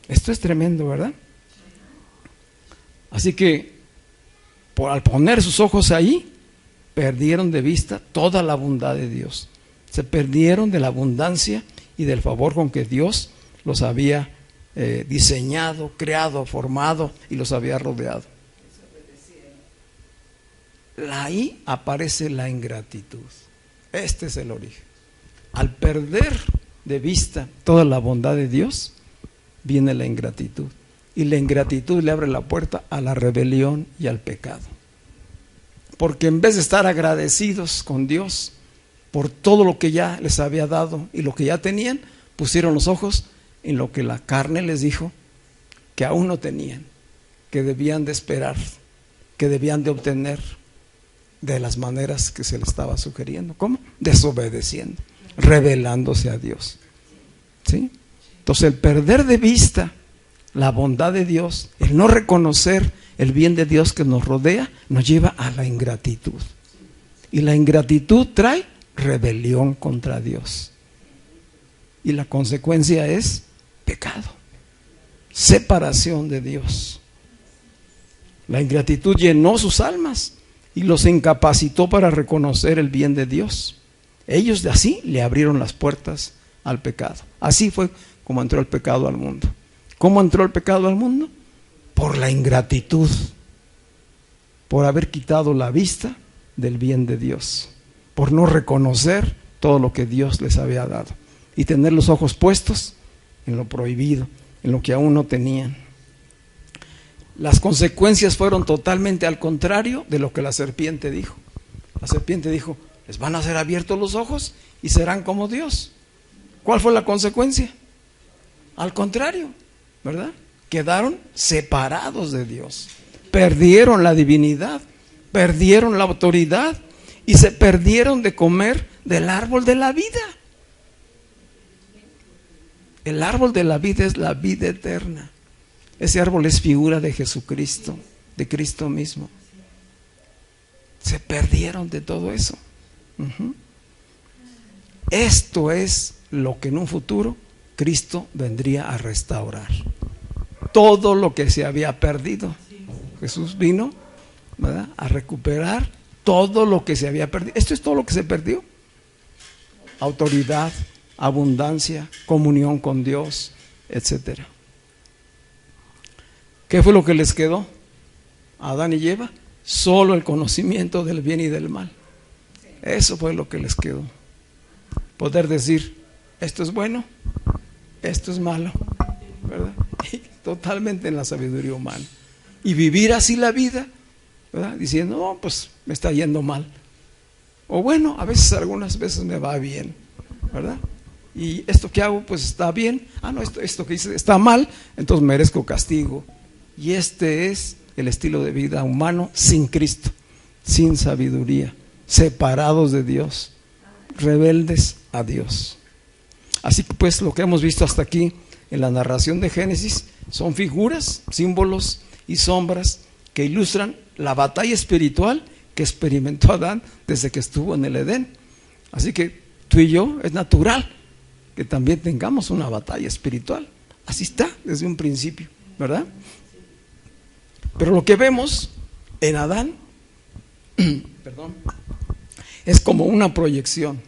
Esto es tremendo, ¿verdad? Así que al poner sus ojos ahí, perdieron de vista toda la bondad de Dios. Se perdieron de la abundancia y del favor con que Dios los había diseñado, creado, formado y los había rodeado. Ahí aparece la ingratitud. Este es el origen. Al perder de vista toda la bondad de Dios, viene la ingratitud. Y la ingratitud le abre la puerta a la rebelión y al pecado. Porque en vez de estar agradecidos con Dios por todo lo que ya les había dado y lo que ya tenían, pusieron los ojos en lo que la carne les dijo que aún no tenían, que debían de esperar, que debían de obtener de las maneras que se les estaba sugiriendo. ¿Cómo? Desobedeciendo, rebelándose a Dios. ¿Sí? Entonces el perder de vista la bondad de Dios, el no reconocer el bien de Dios que nos rodea, nos lleva a la ingratitud. Y la ingratitud trae rebelión contra Dios. Y la consecuencia es pecado, separación de Dios. La ingratitud llenó sus almas y los incapacitó para reconocer el bien de Dios. Ellos de así le abrieron las puertas al pecado. Así fue como entró el pecado al mundo. ¿Cómo entró el pecado al mundo? Por la ingratitud, por haber quitado la vista del bien de Dios, por no reconocer todo lo que Dios les había dado y tener los ojos puestos en lo prohibido, en lo que aún no tenían. Las consecuencias fueron totalmente al contrario de lo que la serpiente dijo. La serpiente dijo, les van a ser abiertos los ojos y serán como Dios. ¿Cuál fue la consecuencia? Al contrario, ¿verdad? Quedaron separados de Dios, perdieron la divinidad, perdieron la autoridad y se perdieron de comer del árbol de la vida. El árbol de la vida es la vida eterna. Ese árbol es figura de Jesucristo, de Cristo mismo. Se perdieron de todo eso. Esto es lo que en un futuro Cristo vendría a restaurar. Todo lo que se había perdido. Jesús vino, ¿verdad?, a recuperar todo lo que se había perdido. Esto es todo lo que se perdió. Autoridad, abundancia, comunión con Dios, etcétera. ¿Qué fue lo que les quedó a Adán y Eva? Solo el conocimiento del bien y del mal. Eso fue lo que les quedó. Poder decir, esto es bueno, esto es malo, ¿verdad? Y totalmente en la sabiduría humana. Y vivir así la vida, ¿verdad?, diciendo, no, pues me está yendo mal. O bueno, a veces, algunas veces me va bien, ¿verdad? Y esto que hago, pues está bien. Ah, no, esto que hice está mal, entonces merezco castigo. Y este es el estilo de vida humano sin Cristo, sin sabiduría, separados de Dios, rebeldes a Dios. Así que pues lo que hemos visto hasta aquí en la narración de Génesis son figuras, símbolos y sombras que ilustran la batalla espiritual que experimentó Adán desde que estuvo en el Edén. Así que tú y yo es natural que también tengamos una batalla espiritual. Así está desde un principio, ¿verdad? Pero lo que vemos en Adán es como una proyección.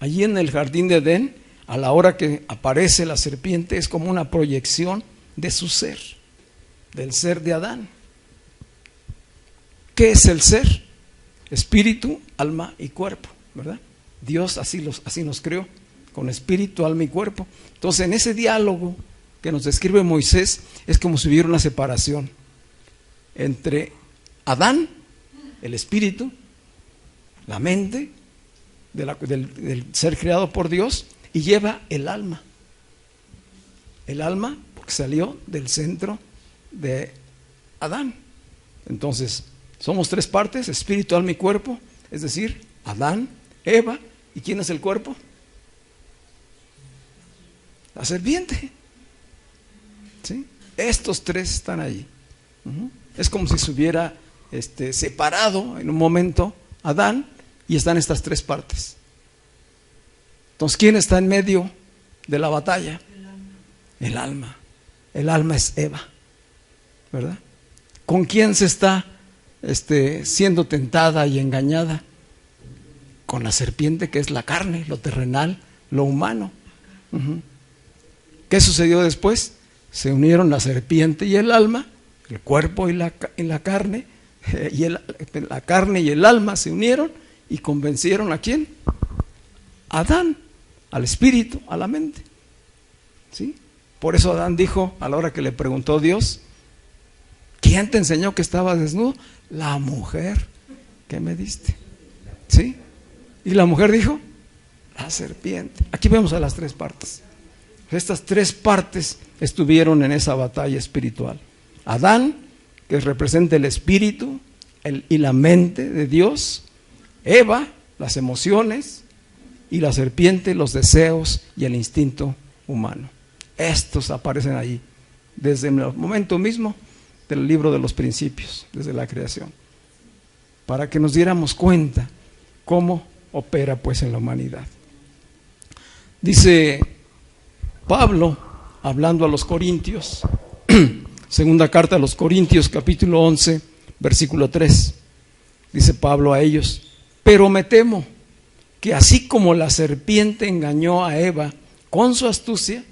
Allí en el jardín de Edén, a la hora que aparece la serpiente, es como una proyección de su ser, del ser de Adán. ¿Qué es el ser? Espíritu, alma y cuerpo, ¿verdad? Dios así nos creó, con espíritu, alma y cuerpo. Entonces, en ese diálogo que nos describe Moisés, es como si hubiera una separación entre Adán, el espíritu, la mente del ser creado por Dios, y lleva el alma. El alma porque salió del centro de Adán. Entonces, somos tres partes, espíritu, alma y cuerpo, es decir, Adán, Eva, ¿y quién es el cuerpo? La serpiente. ¿Sí? Estos tres están allí. Es como si se hubiera separado en un momento Adán y están estas tres partes. Entonces, ¿quién está en medio de la batalla? El alma. El alma es Eva, ¿verdad? ¿Con quién se está siendo tentada y engañada? Con la serpiente, que es la carne, lo terrenal, lo humano. ¿Qué sucedió después? se unieron la serpiente y el alma, el cuerpo y la carne, la carne y el alma se unieron y convencieron ¿a quién? A Adán, al espíritu, a la mente. ¿Sí? Por eso Adán dijo, a la hora que le preguntó Dios, ¿quién te enseñó que estabas desnudo? La mujer que me diste. ¿Sí? Y la mujer dijo, la serpiente. Aquí vemos a las tres partes. Estas tres partes estuvieron en esa batalla espiritual. Adán, que representa el espíritu y la mente de Dios. Eva, las emociones. Y la serpiente, los deseos y el instinto humano. Estos aparecen ahí desde el momento mismo del libro de los principios, desde la creación, para que nos diéramos cuenta cómo opera pues en la humanidad. Dice Pablo, hablando a los Corintios, segunda carta a los Corintios, capítulo 11, versículo 3, dice Pablo a ellos, pero me temo que así como la serpiente engañó a Eva con su astucia,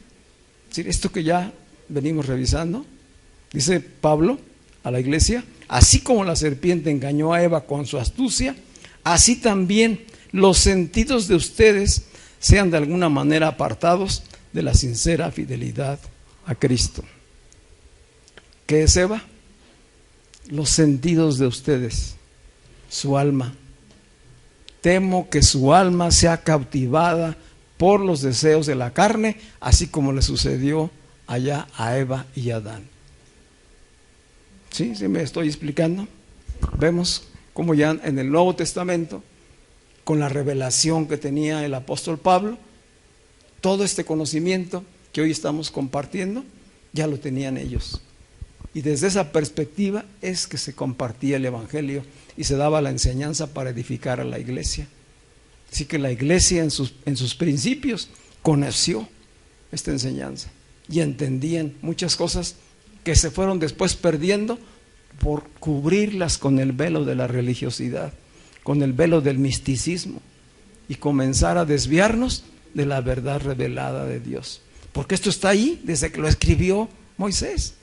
esto que ya venimos revisando, dice Pablo a la iglesia, así como la serpiente engañó a Eva con su astucia, así también los sentidos de ustedes sean de alguna manera apartados de la sincera fidelidad a Cristo. ¿Qué es Eva? Los sentidos de ustedes, su alma. Temo que su alma sea cautivada por los deseos de la carne, así como le sucedió allá a Eva y a Adán. ¿Sí? ¿Sí me estoy explicando? Vemos como ya en el Nuevo Testamento, con la revelación que tenía el apóstol Pablo, todo este conocimiento que hoy estamos compartiendo, ya lo tenían ellos. Y desde esa perspectiva es que se compartía el Evangelio y se daba la enseñanza para edificar a la iglesia. Así que la iglesia en sus principios conoció esta enseñanza y entendían muchas cosas que se fueron después perdiendo por cubrirlas con el velo de la religiosidad, con el velo del misticismo y comenzar a desviarnos de la verdad revelada de Dios. Porque esto está ahí desde que lo escribió Moisés.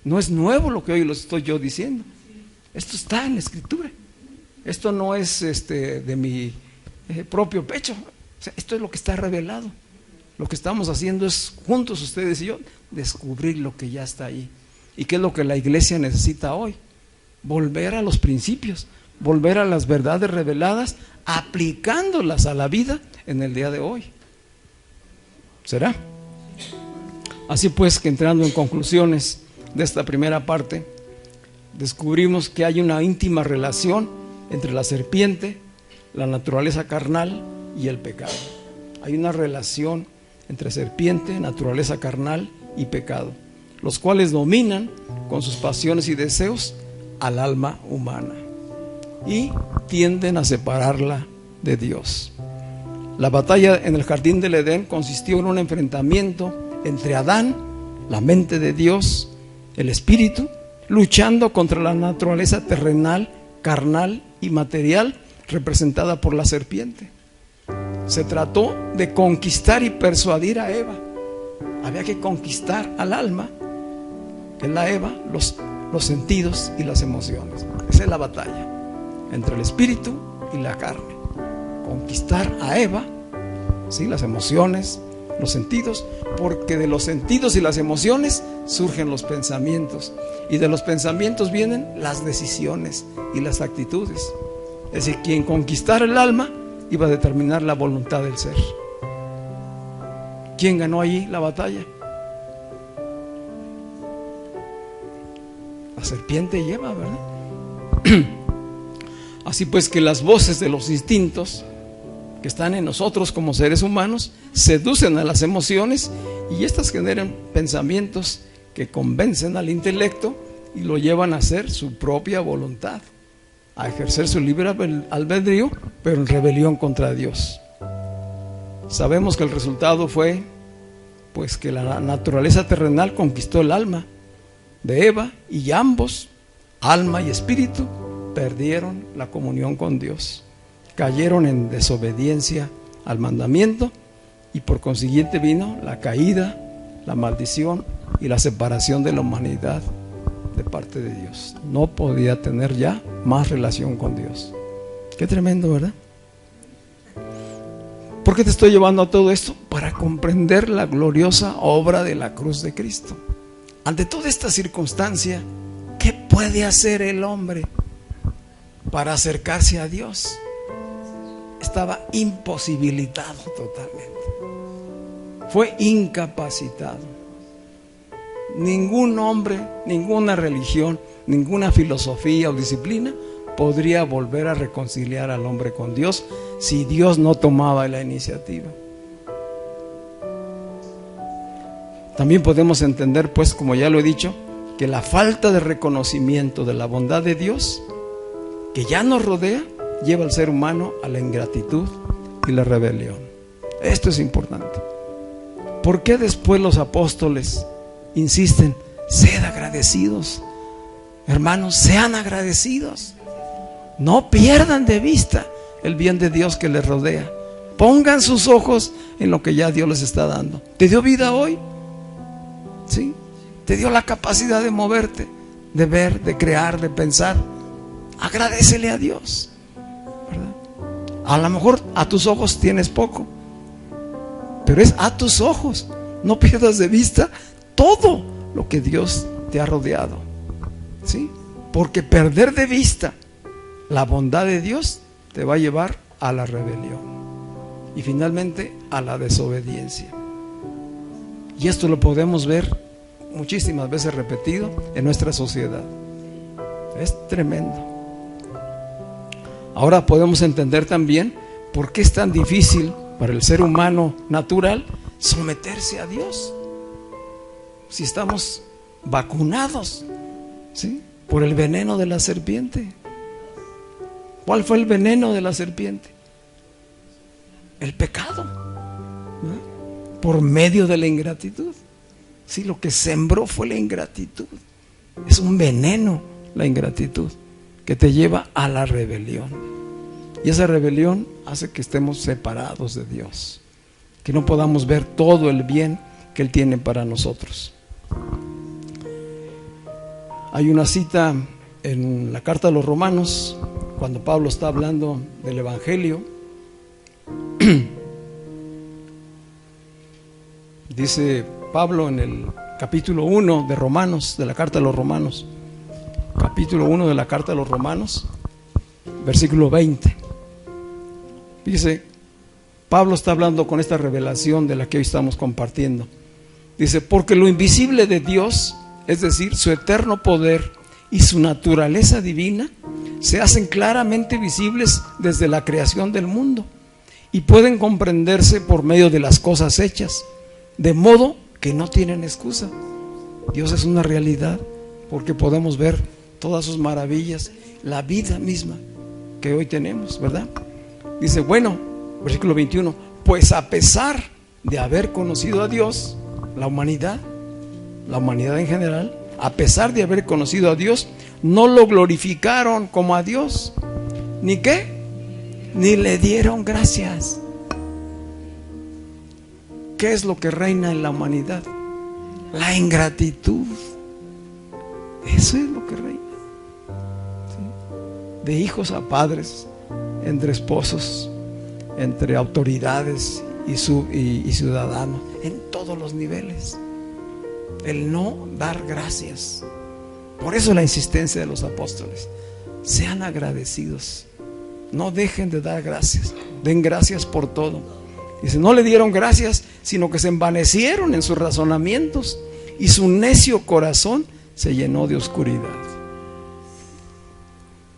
No es nuevo lo que hoy lo estoy yo diciendo. Esto está en la Escritura. Esto no es de mi propio pecho. O sea, esto es lo que está revelado. Lo que estamos haciendo es, juntos ustedes y yo, descubrir lo que ya está ahí. ¿Y qué es lo que la iglesia necesita hoy? Volver a los principios, volver a las verdades reveladas, aplicándolas a la vida en el día de hoy. ¿Será? Así pues, que entrando en conclusiones de esta primera parte, descubrimos que hay una íntima relación entre la serpiente, la naturaleza carnal y el pecado. Hay una relación entre serpiente, naturaleza carnal y pecado, los cuales dominan con sus pasiones y deseos al alma humana y tienden a separarla de Dios. La batalla en el jardín del Edén consistió en un enfrentamiento entre Adán, la mente de Dios, el espíritu, luchando contra la naturaleza terrenal, carnal y material representada por la serpiente. Se trató de conquistar y persuadir a Eva. Había que conquistar al alma, que es la Eva, los sentidos y las emociones. Esa es la batalla entre el espíritu y la carne. Conquistar a Eva, ¿sí? Las emociones, los sentidos, porque de los sentidos y las emociones surgen los pensamientos, y de los pensamientos vienen las decisiones y las actitudes. Es decir, quien conquistara el alma iba a determinar la voluntad del ser. ¿Quién ganó allí la batalla? La serpiente y Eva, ¿verdad? Así pues que las voces de los instintos que están en nosotros como seres humanos seducen a las emociones, y estas generan pensamientos que convencen al intelecto y lo llevan a hacer su propia voluntad, a ejercer su libre albedrío, pero en rebelión contra Dios. Sabemos que el resultado fue pues que la naturaleza terrenal conquistó el alma de Eva, y ambos, alma y espíritu, perdieron la comunión con Dios, cayeron en desobediencia al mandamiento, y por consiguiente vino la caída, la maldición y la separación de la humanidad de parte de Dios. No podía tener ya más relación con Dios. Qué tremendo, ¿verdad? ¿Por qué te estoy llevando a todo esto? Para comprender la gloriosa obra de la cruz de Cristo. Ante toda esta circunstancia, ¿qué puede hacer el hombre para acercarse a Dios? Estaba imposibilitado totalmente. Fue incapacitado. Ningún hombre, ninguna religión, ninguna filosofía o disciplina podría volver a reconciliar al hombre con Dios si Dios no tomaba la iniciativa. También podemos entender, pues, como ya lo he dicho, que la falta de reconocimiento de la bondad de Dios que ya nos rodea lleva al ser humano a la ingratitud y la rebelión. Esto es importante. ¿Por qué después los apóstoles insisten? Sed agradecidos. Hermanos, sean agradecidos. No pierdan de vista el bien de Dios que les rodea. Pongan sus ojos en lo que ya Dios les está dando. ¿Te dio vida hoy? ¿Sí? Te dio la capacidad de moverte, de ver, de crear, de pensar. Agradécele a Dios, ¿verdad? A lo mejor a tus ojos tienes poco, pero es a tus ojos. No pierdas de vista todo lo que Dios te ha rodeado, ¿sí? Porque perder de vista la bondad de Dios te va a llevar a la rebelión y finalmente a la desobediencia. Y esto lo podemos ver muchísimas veces repetido en nuestra sociedad. Es tremendo. Ahora podemos entender también por qué es tan difícil para el ser humano natural someterse a Dios. Si estamos vacunados, ¿sí?, por el veneno de la serpiente. ¿Cuál fue el veneno de la serpiente? El pecado, ¿no? Por medio de la ingratitud. Sí, lo que sembró fue la ingratitud. Es un veneno la ingratitud que te lleva a la rebelión. Y esa rebelión hace que estemos separados de Dios, que no podamos ver todo el bien que Él tiene para nosotros. Hay una cita en la carta a los Romanos, cuando Pablo está hablando del Evangelio. Dice Pablo en el capítulo 1 de Romanos, de la carta a los Romanos, capítulo 1 de la carta a los Romanos, versículo 20. Dice, Pablo está hablando con esta revelación de la que hoy estamos compartiendo. Dice, porque lo invisible de Dios, es decir, su eterno poder y su naturaleza divina, se hacen claramente visibles desde la creación del mundo y pueden comprenderse por medio de las cosas hechas, de modo que no tienen excusa. Dios es una realidad porque podemos ver todas sus maravillas, la vida misma que hoy tenemos, ¿verdad? Dice, bueno, versículo 21, pues a pesar de haber conocido a Dios, la humanidad en general, a pesar de haber conocido a Dios, no lo glorificaron como a Dios, ¿ni qué? Ni le dieron gracias. ¿Qué es lo que reina en la humanidad? La ingratitud. Eso es lo que reina, ¿sí? De hijos a padres, entre esposos, entre autoridades y ciudadanos, en todos los niveles. El no dar gracias. Por eso la insistencia de los apóstoles: sean agradecidos, no dejen de dar gracias, den gracias por todo. Dice, no le dieron gracias, sino que se envanecieron en sus razonamientos y su necio corazón se llenó de oscuridad.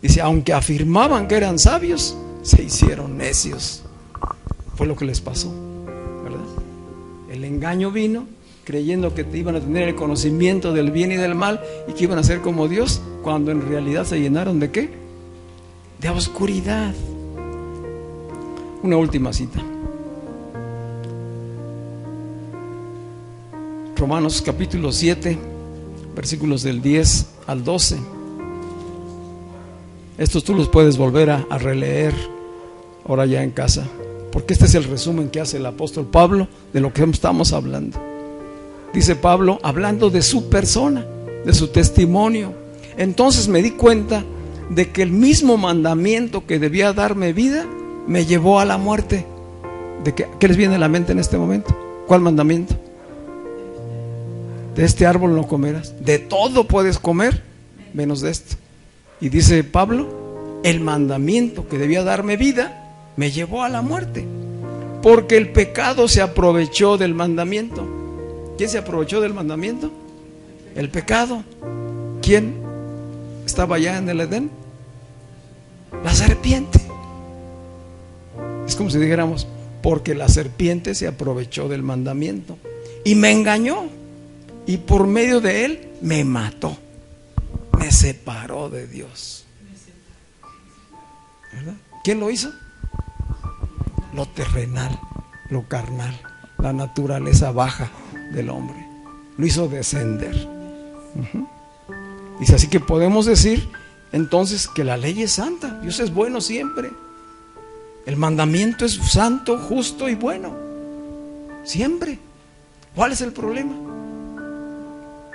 Dice, aunque afirmaban que eran sabios, se hicieron necios. Fue lo que les pasó, ¿verdad? El engaño vino creyendo que iban a tener el conocimiento del bien y del mal y que iban a ser como Dios, cuando en realidad se llenaron ¿de qué? De oscuridad. Una última cita. Romanos capítulo 7, versículos del 10 al 12. Estos tú los puedes volver a releer ahora ya en casa, porque este es el resumen que hace el apóstol Pablo de lo que estamos hablando. dice Pablo, hablando de su persona, de su testimonio. Entonces me di cuenta de que el mismo mandamiento que debía darme vida me llevó a la muerte. ¿Qué les viene a la mente en este momento? ¿Cuál mandamiento? De este árbol no comerás. De todo puedes comer, menos de esto. Y dice Pablo, el mandamiento que debía darme vida me llevó a la muerte, porque el pecado se aprovechó del mandamiento. ¿Quién se aprovechó del mandamiento? El pecado. ¿Quién estaba allá en el Edén? La serpiente. Es como si dijéramos, porque la serpiente se aprovechó del mandamiento y me engañó, y por medio de él me mató, me separó de Dios. ¿Verdad? ¿Quién lo hizo? Lo terrenal, lo carnal, la naturaleza baja del hombre. Lo hizo descender. Dice, así que podemos decir entonces que la ley es santa. Dios es bueno siempre. El mandamiento es santo, justo y bueno. Siempre. ¿Cuál es el problema?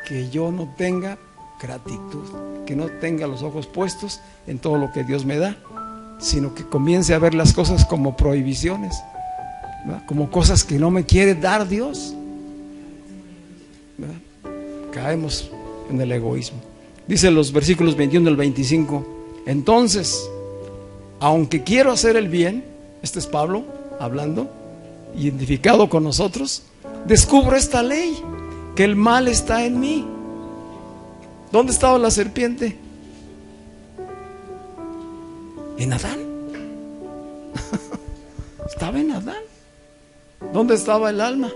Que yo no tenga gratitud, que no tenga los ojos puestos en todo lo que Dios me da, sino que comience a ver las cosas como prohibiciones, ¿verdad? Como cosas que no me quiere dar Dios, ¿verdad? Caemos en el egoísmo. Dice los versículos 21 al 25, entonces, aunque quiero hacer el bien, este es Pablo hablando, identificado con nosotros, descubro esta ley, que el mal está en mí. ¿Dónde estaba la serpiente? En Adán. Estaba en Adán. ¿Dónde estaba el alma?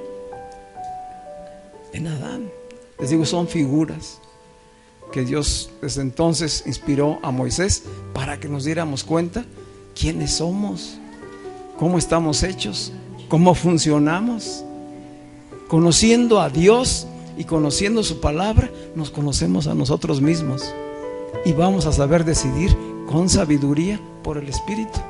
En Adán. Les digo, son figuras que Dios desde entonces inspiró a Moisés para que nos diéramos cuenta quiénes somos, cómo estamos hechos, cómo funcionamos. Conociendo a Dios y conociendo su palabra, nos conocemos a nosotros mismos y vamos a saber decidir con sabiduría por el Espíritu.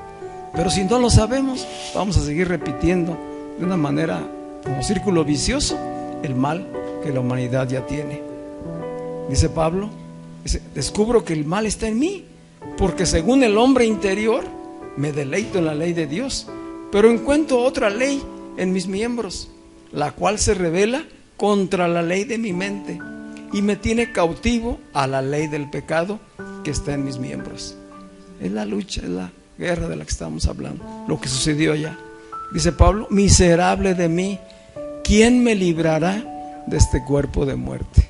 Pero si no lo sabemos, vamos a seguir repitiendo de una manera como círculo vicioso el mal que la humanidad ya tiene. Dice Pablo, dice, descubro que el mal está en mí, porque según el hombre interior me deleito en la ley de Dios, pero encuentro otra ley en mis miembros, la cual se revela contra la ley de mi mente y me tiene cautivo a la ley del pecado que está en mis miembros. Es la lucha, es la guerra de la que estamos hablando, lo que sucedió allá. Dice Pablo, miserable de mí, ¿quién me librará de este cuerpo de muerte?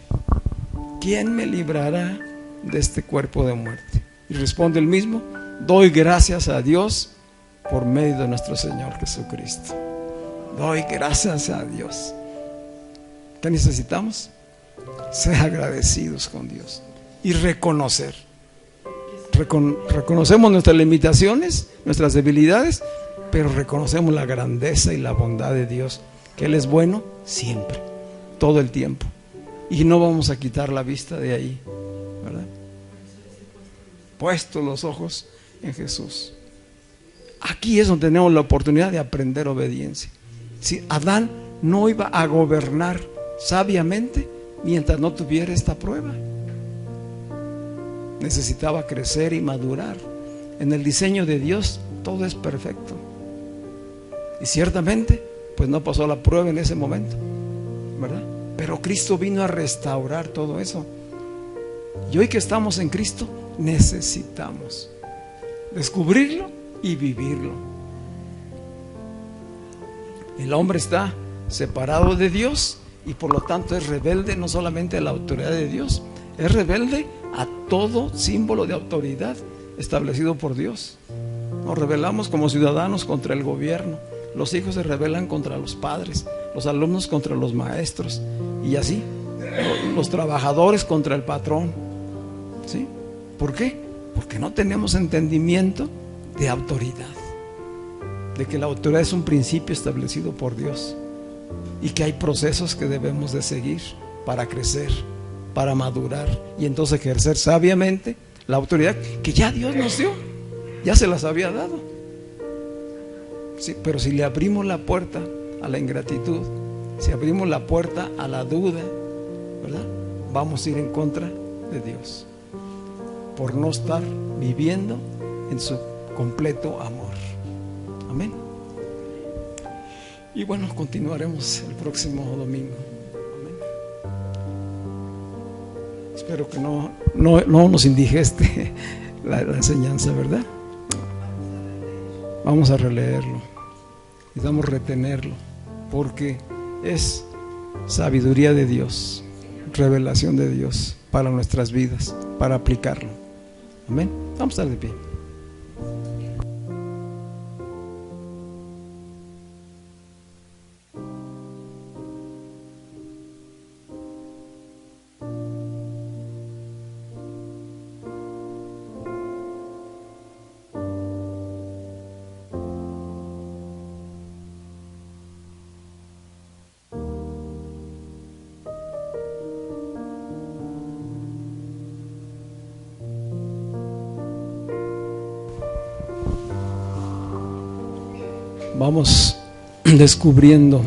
¿Quién me librará de este cuerpo de muerte? Y responde el mismo, doy gracias a Dios por medio de nuestro Señor Jesucristo. Doy gracias a Dios. ¿Qué necesitamos? Ser agradecidos con Dios y reconocer. Reconocemos nuestras limitaciones, nuestras debilidades, pero reconocemos la grandeza y la bondad de Dios, que Él es bueno siempre, todo el tiempo, y no vamos a quitar la vista de ahí, ¿verdad? Puestos los ojos en Jesús. Aquí es donde tenemos la oportunidad de aprender obediencia. Si Adán no iba a gobernar sabiamente mientras no tuviera esta prueba, necesitaba crecer y madurar. En el diseño de Dios todo es perfecto, y ciertamente pues no pasó la prueba en ese momento, ¿verdad? Pero Cristo vino a restaurar todo eso, y hoy que estamos en Cristo necesitamos descubrirlo y vivirlo. El hombre está separado de Dios y por lo tanto es rebelde no solamente a la autoridad de Dios, es rebelde a todo símbolo de autoridad establecido por Dios. Nos rebelamos como ciudadanos contra el gobierno, los hijos se rebelan contra los padres, los alumnos contra los maestros, y así los trabajadores contra el patrón, ¿sí? ¿Por qué? Porque no tenemos entendimiento de autoridad, de que la autoridad es un principio establecido por Dios y que hay procesos que debemos de seguir para crecer, para madurar y entonces ejercer sabiamente la autoridad que ya Dios nos dio, ya se las había dado. Sí, pero si le abrimos la puerta a la ingratitud, si abrimos la puerta a la duda, ¿verdad?, vamos a ir en contra de Dios por no estar viviendo en su completo amor. Amén. Y bueno, continuaremos el próximo domingo. Amén. Espero que no nos indigeste la enseñanza, ¿verdad? Vamos a releerlo. Necesitamos retenerlo, porque es sabiduría de Dios, revelación de Dios para nuestras vidas, para aplicarlo. Amén. Vamos a estar de pie. Vamos descubriendo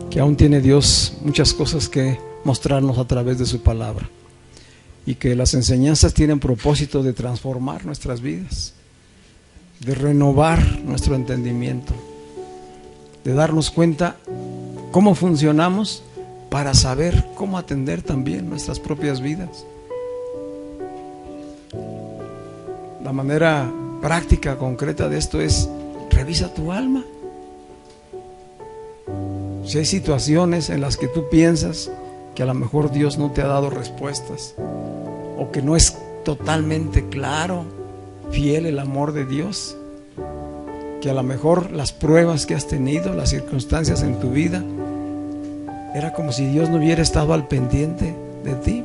que aún tiene Dios muchas cosas que mostrarnos a través de su palabra, y que las enseñanzas tienen propósito de transformar nuestras vidas, de renovar nuestro entendimiento, de darnos cuenta cómo funcionamos para saber cómo atender también nuestras propias vidas. La manera práctica, concreta de esto es: revisa tu alma. Si hay situaciones en las que tú piensas que a lo mejor Dios no te ha dado respuestas, o que no es totalmente claro, fiel el amor de Dios, que a lo mejor las pruebas que has tenido, las circunstancias en tu vida, era como si Dios no hubiera estado al pendiente de ti.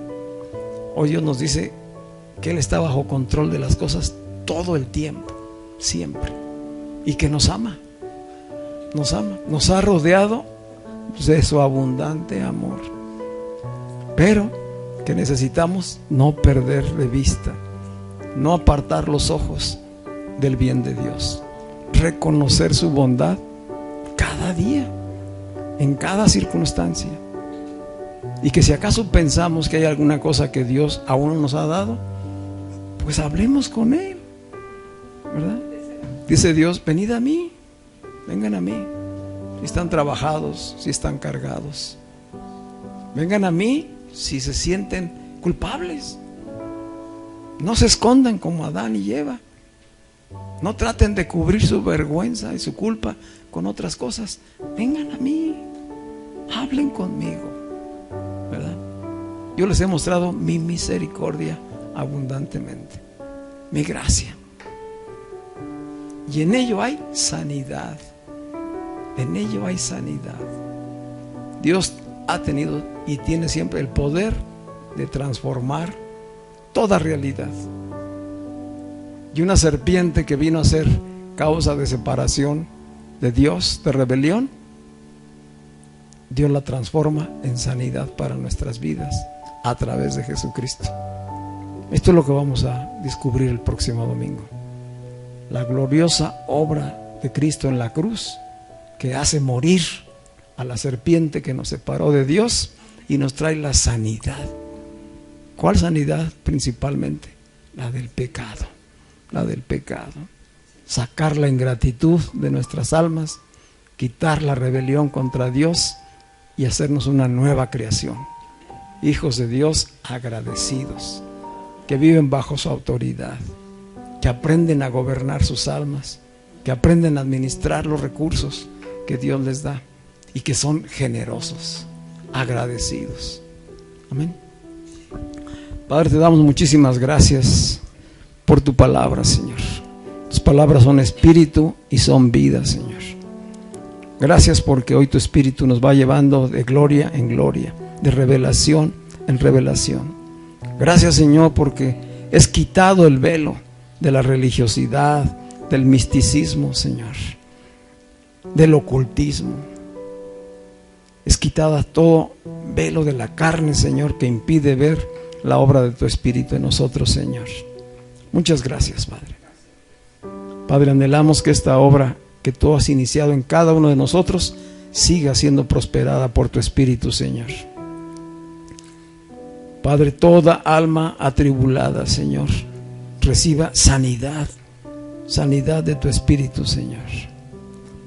Hoy Dios nos dice que Él está bajo control de las cosas todo el tiempo, siempre, y que nos ama, nos ha rodeado de su abundante amor, pero que necesitamos no perder de vista, no apartar los ojos del bien de Dios, reconocer su bondad cada día, en cada circunstancia, y que si acaso pensamos que hay alguna cosa que Dios aún no nos ha dado, pues hablemos con Él, ¿verdad? Dice Dios: venid a mí, vengan a mí, si están trabajados, si están cargados, vengan a mí si se sienten culpables. No se escondan como Adán y Eva. No traten de cubrir su vergüenza y su culpa con otras cosas. Vengan a mí, hablen conmigo, ¿verdad? Yo les he mostrado mi misericordia abundantemente, mi gracia, y en ello hay sanidad. En ello hay sanidad. Dios ha tenido y tiene siempre el poder de transformar toda realidad. Y una serpiente que vino a ser causa de separación de Dios, de rebelión, Dios la transforma en sanidad para nuestras vidas a través de Jesucristo. Esto es lo que vamos a descubrir el próximo domingo: la gloriosa obra de Cristo en la cruz, que hace morir a la serpiente que nos separó de Dios y nos trae la sanidad. ¿Cuál sanidad? Principalmente la del pecado, la del pecado. Sacar la ingratitud de nuestras almas, quitar la rebelión contra Dios y hacernos una nueva creación, hijos de Dios agradecidos, que viven bajo su autoridad, que aprenden a gobernar sus almas, que aprenden a administrar los recursos que Dios les da, y que son generosos, agradecidos. Amén. Padre, te damos muchísimas gracias por tu palabra, Señor. Tus palabras son espíritu y son vida, Señor. Gracias porque hoy tu espíritu nos va llevando de gloria en gloria, de revelación en revelación. Gracias, Señor, porque es quitado el velo de la religiosidad, del misticismo, Señor, del ocultismo. Es quitada todo velo de la carne, Señor, que impide ver la obra de tu Espíritu en nosotros, Señor. Muchas gracias, Padre. Padre, anhelamos que esta obra que tú has iniciado en cada uno de nosotros siga siendo prosperada por tu Espíritu, Señor. Padre, toda alma atribulada, Señor, reciba sanidad, sanidad de tu Espíritu, Señor.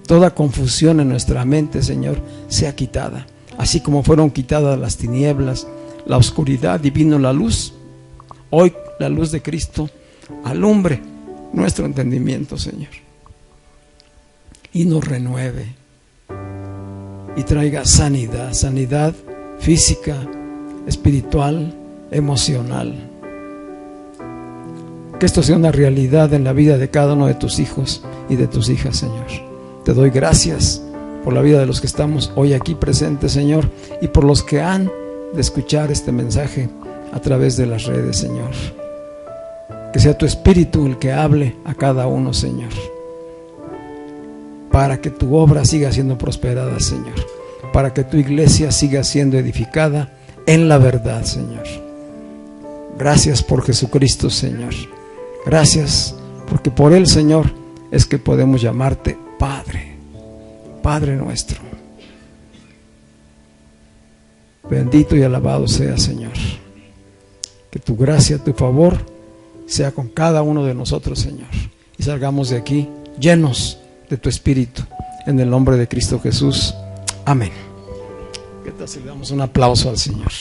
Toda confusión en nuestra mente, Señor, sea quitada. Así como fueron quitadas las tinieblas, la oscuridad y vino la luz, hoy la luz de Cristo alumbre nuestro entendimiento, Señor, y nos renueve y traiga sanidad, sanidad física, espiritual, emocional. Que esto sea una realidad en la vida de cada uno de tus hijos y de tus hijas, Señor. Te doy gracias por la vida de los que estamos hoy aquí presentes, Señor, y por los que han de escuchar este mensaje a través de las redes, Señor. Que sea tu Espíritu el que hable a cada uno, Señor, para que tu obra siga siendo prosperada, Señor, para que tu iglesia siga siendo edificada en la verdad, Señor. Gracias por Jesucristo, Señor. Gracias porque por Él, Señor, es que podemos llamarte Padre, Padre nuestro. Bendito y alabado sea, Señor. Que tu gracia, tu favor sea con cada uno de nosotros, Señor, y salgamos de aquí llenos de tu Espíritu, en el nombre de Cristo Jesús. Amén. ¿Qué tal si le damos un aplauso al Señor?